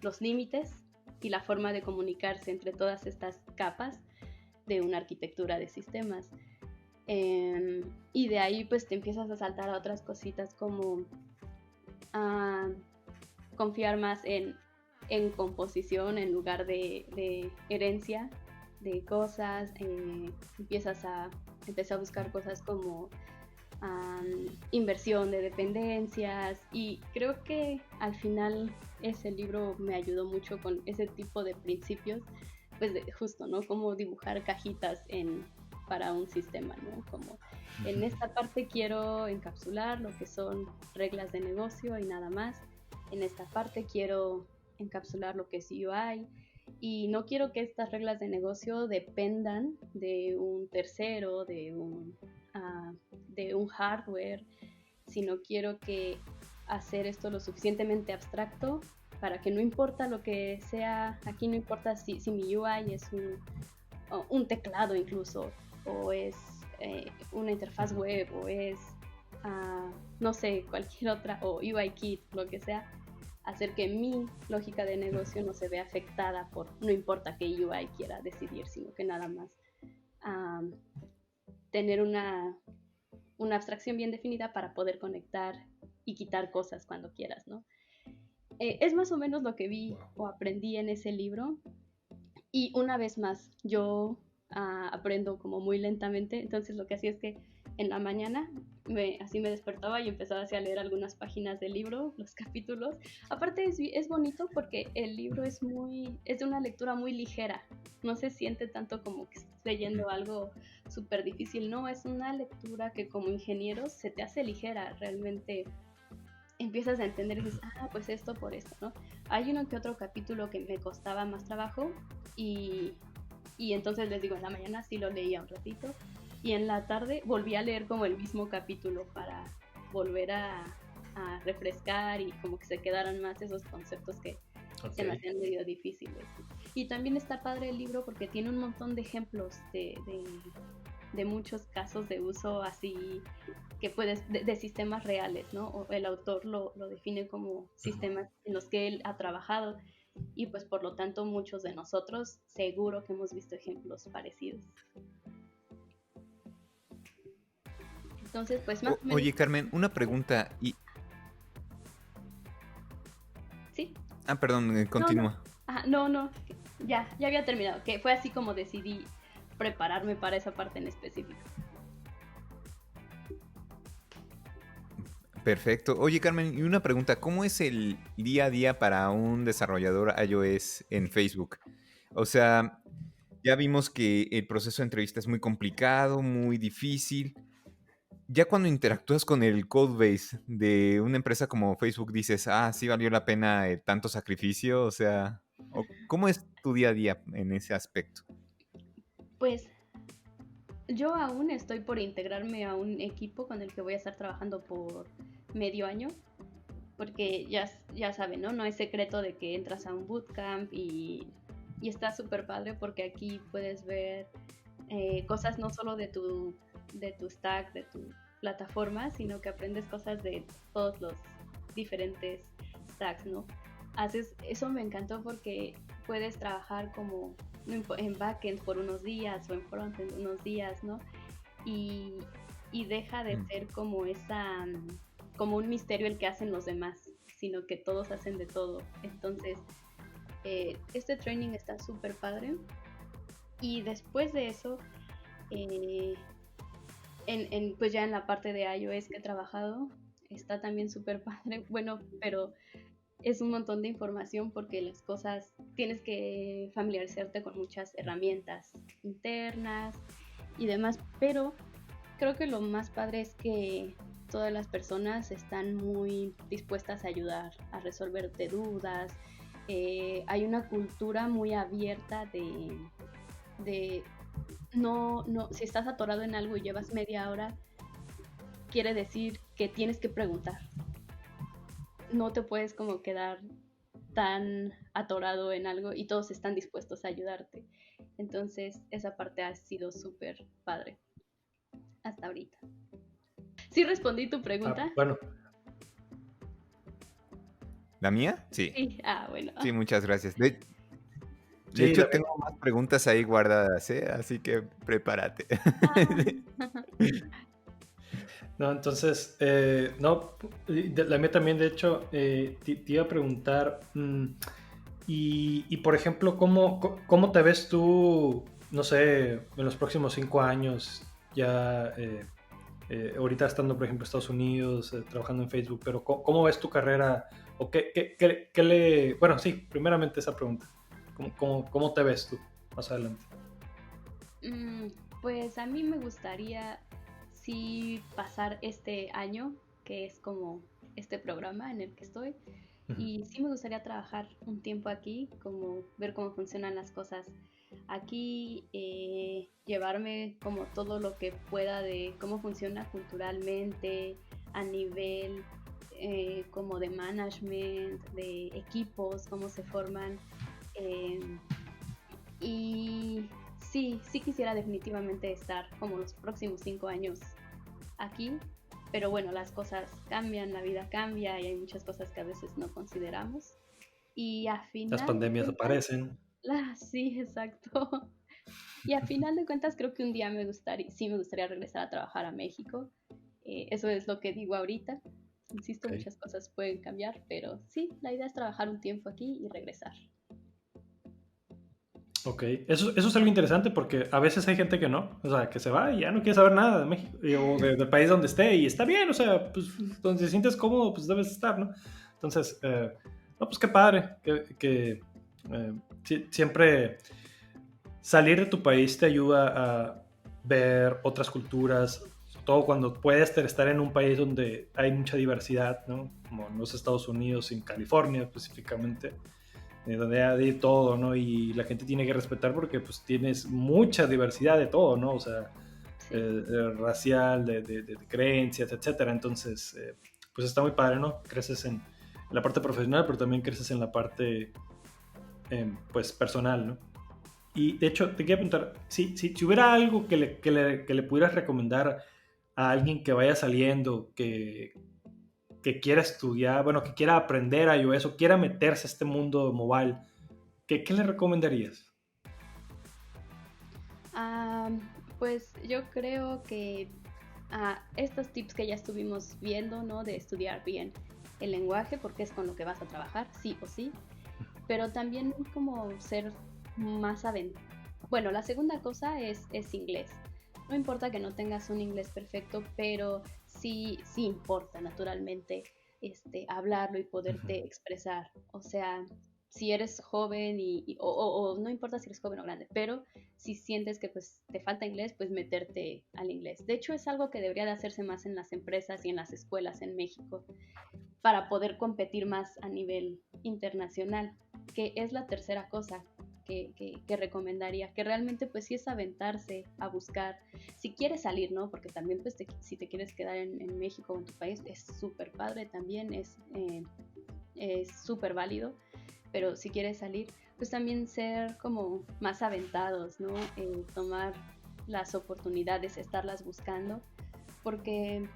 los límites y la forma de comunicarse entre todas estas capas de una arquitectura de sistemas. Y de ahí pues te empiezas a saltar a otras cositas como confiar más en composición en lugar de herencia de cosas. Empecé a buscar cosas como inversión de dependencias, y creo que al final ese libro me ayudó mucho con ese tipo de principios, pues justo, ¿no? Cómo dibujar cajitas para un sistema, ¿no? Como en esta parte quiero encapsular lo que son reglas de negocio y nada más. En esta parte quiero encapsular lo que es UI, y no quiero que estas reglas de negocio dependan de un tercero, de un hardware, sino quiero que hacer esto lo suficientemente abstracto para que no importa lo que sea, aquí no importa si mi UI es un teclado incluso, o es una interfaz web, o es, no sé, cualquier otra, o UIKit, lo que sea, hacer que mi lógica de negocio no se vea afectada por no importa qué UI quiera decidir, sino que nada más tener una abstracción bien definida para poder conectar y quitar cosas cuando quieras, ¿no? Es más o menos lo que vi o aprendí en ese libro. Y una vez más, yo aprendo como muy lentamente, entonces lo que hacía es que en la mañana así me despertaba y empezaba así a leer algunas páginas del libro, los capítulos. Aparte es bonito porque el libro es de una lectura muy ligera, no se siente tanto como que estás leyendo algo súper difícil, no, es una lectura que como ingeniero se te hace ligera, realmente empiezas a entender y dices, pues esto por esto, ¿no? Hay uno que otro capítulo que me costaba más trabajo, y entonces les digo, en la mañana sí lo leía un ratito, y en la tarde volví a leer como el mismo capítulo para volver a refrescar y como que se quedaran más esos conceptos que se me hacían medio difíciles. Y también está padre el libro porque tiene un montón de ejemplos de muchos casos de uso así que de sistemas reales, ¿no? O el autor lo define como sistemas en los que él ha trabajado, y pues por lo tanto muchos de nosotros seguro que hemos visto ejemplos parecidos. Entonces, pues más o menos... Oye, Carmen, una pregunta y... ¿Sí? Perdón, continúa. No, ya había terminado, que fue así como decidí prepararme para esa parte en específico. Perfecto. Oye, Carmen, y una pregunta, ¿cómo es el día a día para un desarrollador iOS en Facebook? O sea, ya vimos que el proceso de entrevista es muy complicado, muy difícil. ya cuando interactúas con el codebase de una empresa como Facebook, dices, sí valió la pena tanto sacrificio, o sea, ¿cómo es tu día a día en ese aspecto? Pues yo aún estoy por integrarme a un equipo con el que voy a estar trabajando por medio año, porque ya saben, ¿no? No es secreto de que entras a un bootcamp y está súper padre porque aquí puedes ver cosas no solo de tu stack, de tu plataforma, sino que aprendes cosas de todos los diferentes stacks, ¿no? Eso me encantó porque puedes trabajar como en backend por unos días o en frontend unos días, ¿no? Y, y deja de ser como como un misterio el que hacen los demás, sino que todos hacen de todo. Entonces, este training está súper padre. Y después de eso, eh, pues ya en la parte de iOS que he trabajado, está también súper padre. Bueno, pero es un montón de información porque las cosas, tienes que familiarizarte con muchas herramientas internas y demás, pero creo que lo más padre es que todas las personas están muy dispuestas a ayudar, a resolverte dudas. Hay una cultura muy abierta de no, si estás atorado en algo y llevas media hora, quiere decir que tienes que preguntar. No te puedes como quedar tan atorado en algo y todos están dispuestos a ayudarte. Entonces, esa parte ha sido súper padre hasta ahorita. ¿Sí respondí tu pregunta? Bueno, ¿La mía? Sí. Sí, bueno. Sí, muchas gracias. De sí, hecho, tengo más preguntas ahí guardadas, así que prepárate. no, entonces, no, la mía también, de hecho, te iba a preguntar, por ejemplo, ¿cómo te ves tú, no sé, en los próximos 5 años, ya ahorita estando, por ejemplo, en Estados Unidos, trabajando en Facebook, pero ¿cómo ves tu carrera? ¿O bueno, sí, primeramente esa pregunta. ¿Cómo te ves tú más adelante? Pues a mí me gustaría sí pasar este año, que es como este programa en el que estoy, y sí me gustaría trabajar un tiempo aquí, como ver cómo funcionan las cosas aquí, llevarme como todo lo que pueda de cómo funciona culturalmente, a nivel como de management, de equipos, cómo se forman. eh, y sí quisiera definitivamente estar como los próximos 5 años aquí, pero bueno, las cosas cambian, la vida cambia y hay muchas cosas que a veces no consideramos. Y a Las final de pandemias cuentas, aparecen. sí, exacto. Y a final de cuentas creo que un día sí me gustaría regresar a trabajar a México. Eso es lo que digo ahorita. Insisto, Okay. muchas cosas pueden cambiar, pero sí, la idea es trabajar un tiempo aquí y regresar. Ok, eso es algo interesante porque a veces hay gente que no, o sea, que se va y ya no quiere saber nada de México o del país donde esté y está bien, o sea, pues donde te sientes cómodo, pues debes estar, ¿no? Entonces, no, pues qué padre, que siempre salir de tu país te ayuda a ver otras culturas, todo cuando puedes estar en un país donde hay mucha diversidad, ¿no? Como en los Estados Unidos, en California específicamente donde hay de todo, ¿no? Y la gente tiene que respetar porque pues tienes mucha diversidad de todo, ¿no? O sea, Sí. racial, de creencias, etcétera. Entonces, pues está muy padre, ¿no? Creces en la parte profesional, pero también creces en la parte, pues, personal, ¿no? Y de hecho, te quería preguntar, si hubiera algo que le pudieras recomendar a alguien que vaya saliendo, que quiera estudiar, bueno, que quiera aprender a iOS o quiera meterse a este mundo mobile, ¿qué le recomendarías? Ah, pues yo creo que estos tips que ya estuvimos viendo, ¿no? De estudiar bien el lenguaje, porque es con lo que vas a trabajar, sí o sí, pero también como ser más Bueno, la segunda cosa es inglés. No importa que no tengas un inglés perfecto, pero sí importa, naturalmente, hablarlo y Ujú. poderte expresar. O sea, si eres joven o no importa si eres joven o grande, pero si sientes que pues te falta inglés, pues meterte al inglés. De hecho, es algo que debería de hacerse más en las empresas y en las escuelas en México para poder competir más a nivel internacional, que es la tercera cosa que recomendaría, que realmente pues sí es aventarse a buscar, si quieres salir, ¿no? Porque también pues si te quieres quedar en México o en tu país, es súper padre también, es súper válido, pero si quieres salir, pues también ser como más aventados, ¿no? Tomar las oportunidades, estarlas buscando, porque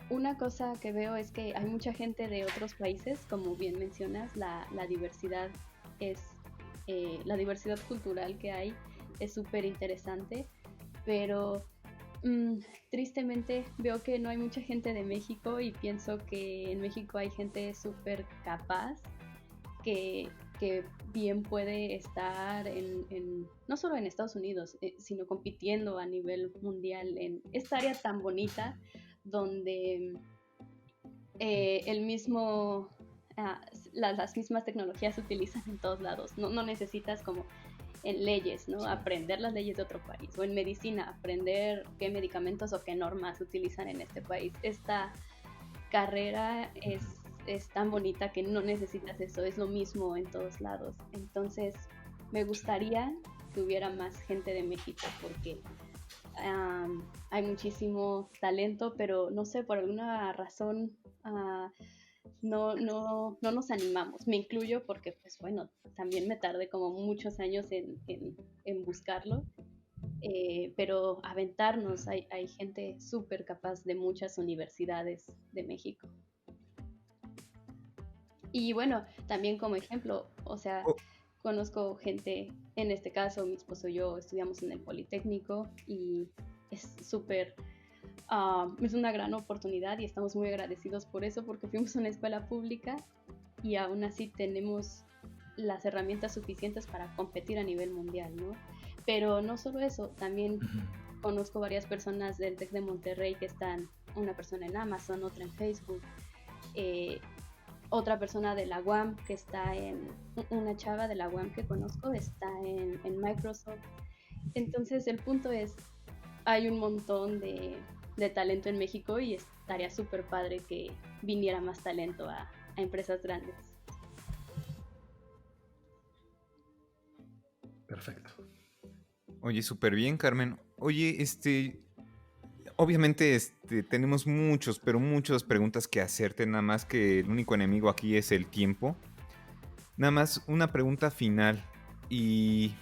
una cosa que veo es que hay mucha gente de otros países, como bien mencionas, la diversidad es, la diversidad cultural que hay es súper interesante, pero mm, tristemente veo que no hay mucha gente de México y pienso que en México hay gente súper capaz que bien puede estar no solo en Estados Unidos, sino compitiendo a nivel mundial en esta área tan bonita donde el mismo, las mismas tecnologías se utilizan en todos lados. No necesitas como en leyes, ¿no? Sí. Aprender las leyes de otro país. O en medicina, aprender qué medicamentos o qué normas se utilizan en este país. Esta carrera es tan bonita que no necesitas eso. Es lo mismo en todos lados. Entonces, me gustaría que hubiera más gente de México porque hay muchísimo talento, pero no sé, por alguna razón no nos animamos. Me incluyo porque, pues bueno, también me tardé como muchos años en buscarlo, pero aventarnos, hay gente súper capaz de muchas universidades de México. Y bueno, también como ejemplo, o sea, Oh, conozco gente, en este caso, mi esposo y yo estudiamos en el Politécnico y es súper, es una gran oportunidad y estamos muy agradecidos por eso, porque fuimos a una escuela pública y aún así tenemos las herramientas suficientes para competir a nivel mundial, ¿no? Pero no solo eso, también conozco varias personas del TEC de Monterrey que están, una persona en Amazon, otra en Facebook, eh, otra persona de la UAM que está una chava de la UAM que conozco está en Microsoft. Entonces el punto es, hay un montón de talento en México y estaría súper padre que viniera más talento a empresas grandes. Perfecto. oye, súper bien, Carmen. Oye, obviamente, tenemos muchos, pero muchas preguntas que hacerte, nada más que el único enemigo aquí es el tiempo. Nada más una pregunta final y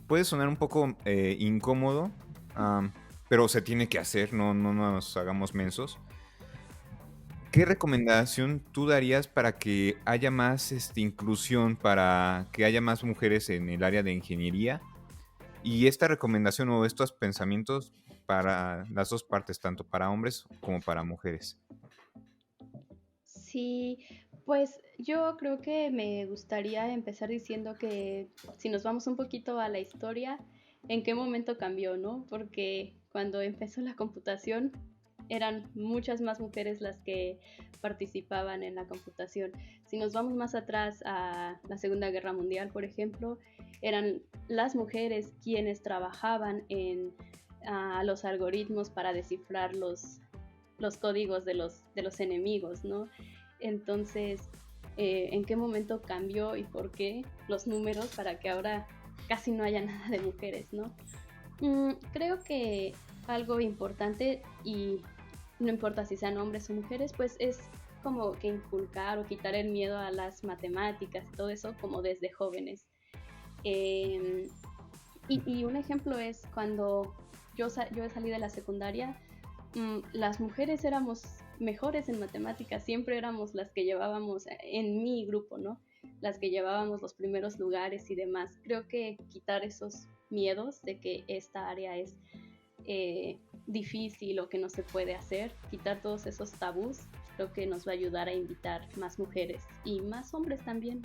puede sonar un poco incómodo, am, pero se tiene que hacer, no nos hagamos mensos. ¿Qué recomendación tú darías para que haya más inclusión, para que haya más mujeres en el área de ingeniería? Y esta recomendación o estos pensamientos para las dos partes, tanto para hombres como para mujeres. Sí, pues yo creo que me gustaría empezar diciendo que si nos vamos un poquito a la historia, ¿en qué momento cambió, no? Porque cuando empezó la computación eran muchas más mujeres las que participaban en la computación. Si nos vamos más atrás a la Segunda Guerra Mundial, por ejemplo, eran las mujeres quienes trabajaban en los algoritmos para descifrar los códigos de los enemigos, ¿no? Entonces, ¿en qué momento cambió y por qué los números para que ahora casi no haya nada de mujeres, ¿no? Creo que algo importante, y no importa si sean hombres o mujeres, pues es como que inculcar o quitar el miedo a las matemáticas y todo eso como desde jóvenes. Eh, y un ejemplo es cuando yo salí de la secundaria, las mujeres éramos mejores en matemáticas, siempre éramos las que llevábamos en mi grupo, ¿no? Las que llevábamos los primeros lugares y demás. Creo que quitar esos miedos de que esta área es difícil o que no se puede hacer, quitar todos esos tabús, creo que nos va a ayudar a invitar más mujeres y más hombres también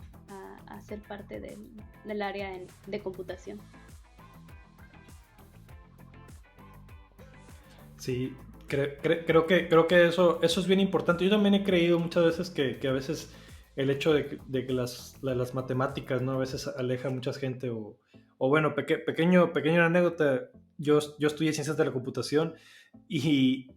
a ser parte del área de computación. Sí, creo que eso es bien importante. Yo también he creído muchas veces que a veces el hecho de que las matemáticas, ¿no? A veces aleja a mucha gente o bueno, pequeña anécdota, yo estudié ciencias de la computación y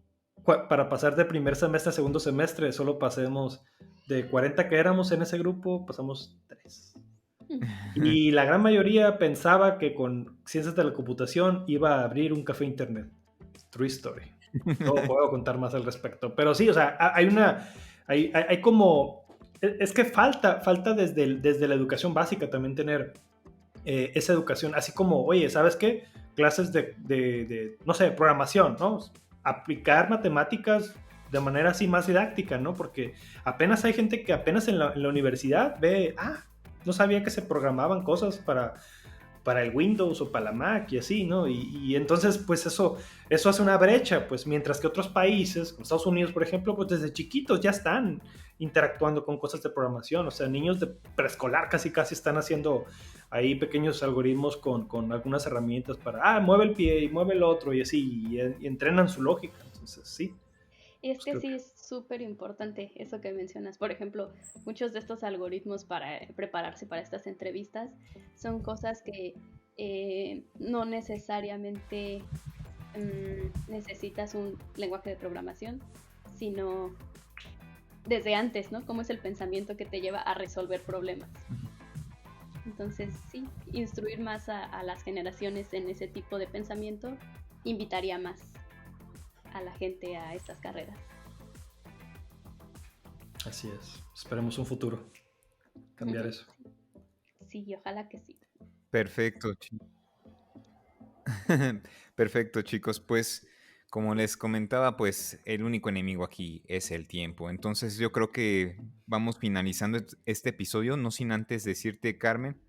para pasar de primer semestre a segundo semestre solo pasemos de 40 que éramos en ese grupo, pasamos 3. Y la gran mayoría pensaba que con ciencias de la computación iba a abrir un café internet. True story. No puedo contar más al respecto. Pero sí, o sea, hay como, es que falta desde la educación básica también tener esa educación, así como, oye, ¿sabes qué? Clases no sé, programación, ¿no? Aplicar matemáticas de manera así más didáctica, ¿no? Porque apenas hay gente que apenas en la universidad ve, no sabía que se programaban cosas para el Windows o para la Mac y así, ¿no? Y entonces, pues eso hace una brecha, pues mientras que otros países, como Estados Unidos, por ejemplo, pues desde chiquitos ya están interactuando con cosas de programación, o sea, niños de preescolar casi están haciendo ahí pequeños algoritmos con algunas herramientas para, mueve el pie y mueve el otro y así, y entrenan su lógica, entonces sí. Y es Pues que creo sí que... es súper importante eso que mencionas. Por ejemplo, muchos de estos algoritmos para prepararse para estas entrevistas son cosas que no necesariamente necesitas un lenguaje de programación, sino desde antes, ¿no? Cómo es el pensamiento que te lleva a resolver problemas. Entonces, sí, instruir más a las generaciones en ese tipo de pensamiento invitaría más a la gente a estas carreras. Así es. Esperemos un futuro cambiar eso. Sí, ojalá que sí. Perfecto. Perfecto, chicos. Pues, como les comentaba, pues el único enemigo aquí es el tiempo. Entonces, yo creo que vamos finalizando este episodio, no sin antes decirte, Carmen,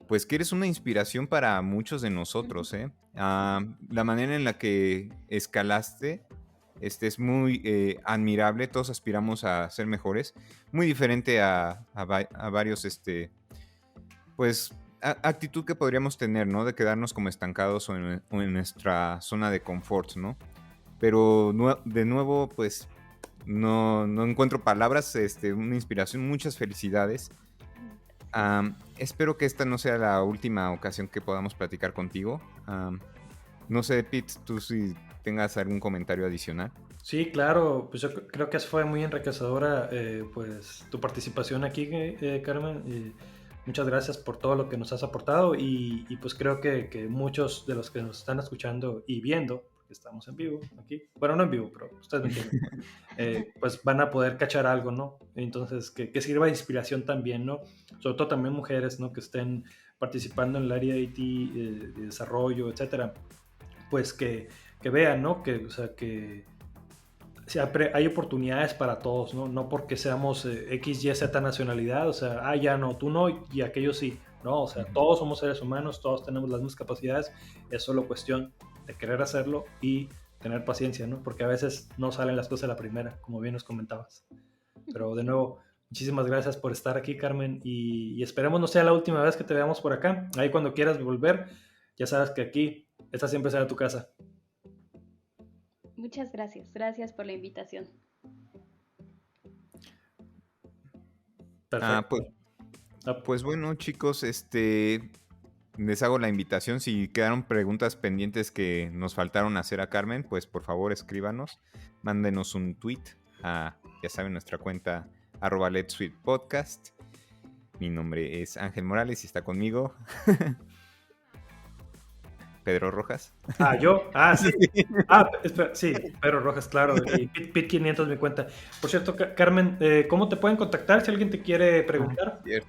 pues que eres una inspiración para muchos de nosotros, ¿eh? La manera en la que escalaste es muy admirable. Todos aspiramos a ser mejores. Muy diferente a varios, pues, actitud que podríamos tener, ¿no? De quedarnos como estancados o en nuestra zona de confort, ¿no? Pero de nuevo, pues, no encuentro palabras, una inspiración, muchas felicidades. Espero que esta no sea la última ocasión que podamos platicar contigo. No sé, Pete, tú si tengas algún comentario adicional. Sí, claro, pues yo creo que fue muy enriquecedora pues tu participación aquí, Carmen. Muchas gracias por todo lo que nos has aportado y pues creo que muchos de los que nos están escuchando y viendo, porque estamos en vivo aquí, bueno, no en vivo, pero ustedes me entienden, pues van a poder cachar algo, ¿no? Entonces, que sirva de inspiración también, ¿no? Sobre todo también mujeres, ¿no? Que estén participando en el área de IT, de desarrollo, etcétera, pues que vean, ¿no? Que, o sea, que siempre hay oportunidades para todos, ¿no? No porque seamos X, Y, Z nacionalidad, o sea, ya no, tú no y aquellos sí, ¿no? O sea, todos somos seres humanos, todos tenemos las mismas capacidades, es solo cuestión de querer hacerlo y tener paciencia, ¿no? Porque a veces no salen las cosas a la primera, como bien nos comentabas. Pero de nuevo, muchísimas gracias por estar aquí, Carmen, y esperemos no sea la última vez que te veamos por acá. Ahí cuando quieras volver, ya sabes que aquí, esta siempre será tu casa. Muchas gracias. Gracias por la invitación. Perfecto. Pues bueno, chicos, les hago la invitación. Si quedaron preguntas pendientes que nos faltaron hacer a Carmen, pues por favor escríbanos, mándenos un tweet a, ya saben, nuestra cuenta @LetSweetPodcast. Mi nombre es Ángel Morales y está conmigo Pedro Rojas. Yo. Sí. Espera, sí, Pedro Rojas, claro. Y Pit500 mi cuenta. Por cierto, Carmen, ¿cómo te pueden contactar si alguien te quiere preguntar? Cierto.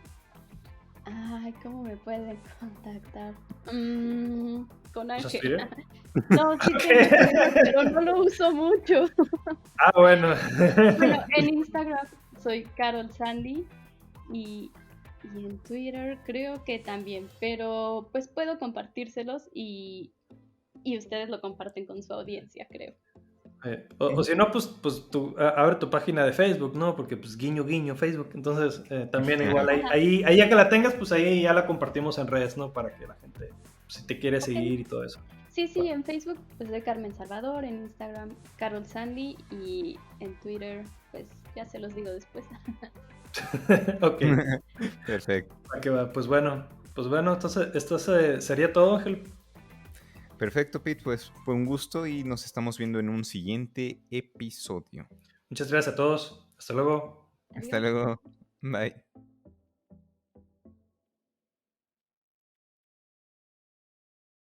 Ay, ¿cómo me pueden contactar? Con Ángel. ¿Suspiré? No, sí tengo Twitter, pero no lo uso mucho. Bueno. Bueno, en Instagram soy Carol Sandy y en Twitter creo que también, pero pues puedo compartírselos y ustedes lo comparten con su audiencia, creo. O si no, pues tú abre tu página de Facebook, ¿no? Porque pues guiño, Facebook. Entonces, también igual ahí ya que la tengas, pues ahí ya la compartimos en redes, ¿no? Para que la gente, si te quiere seguir y todo eso. Sí, en Facebook pues de Carmen Salvador, en Instagram Carol Sandy y en Twitter pues ya se los digo después. Ok, Perfecto. va que va. Pues bueno, entonces esto sería todo, Ángel. Perfecto, Pete. Pues fue un gusto y nos estamos viendo en un siguiente episodio. Muchas gracias a todos. Hasta luego. Hasta Adiós. luego. Bye.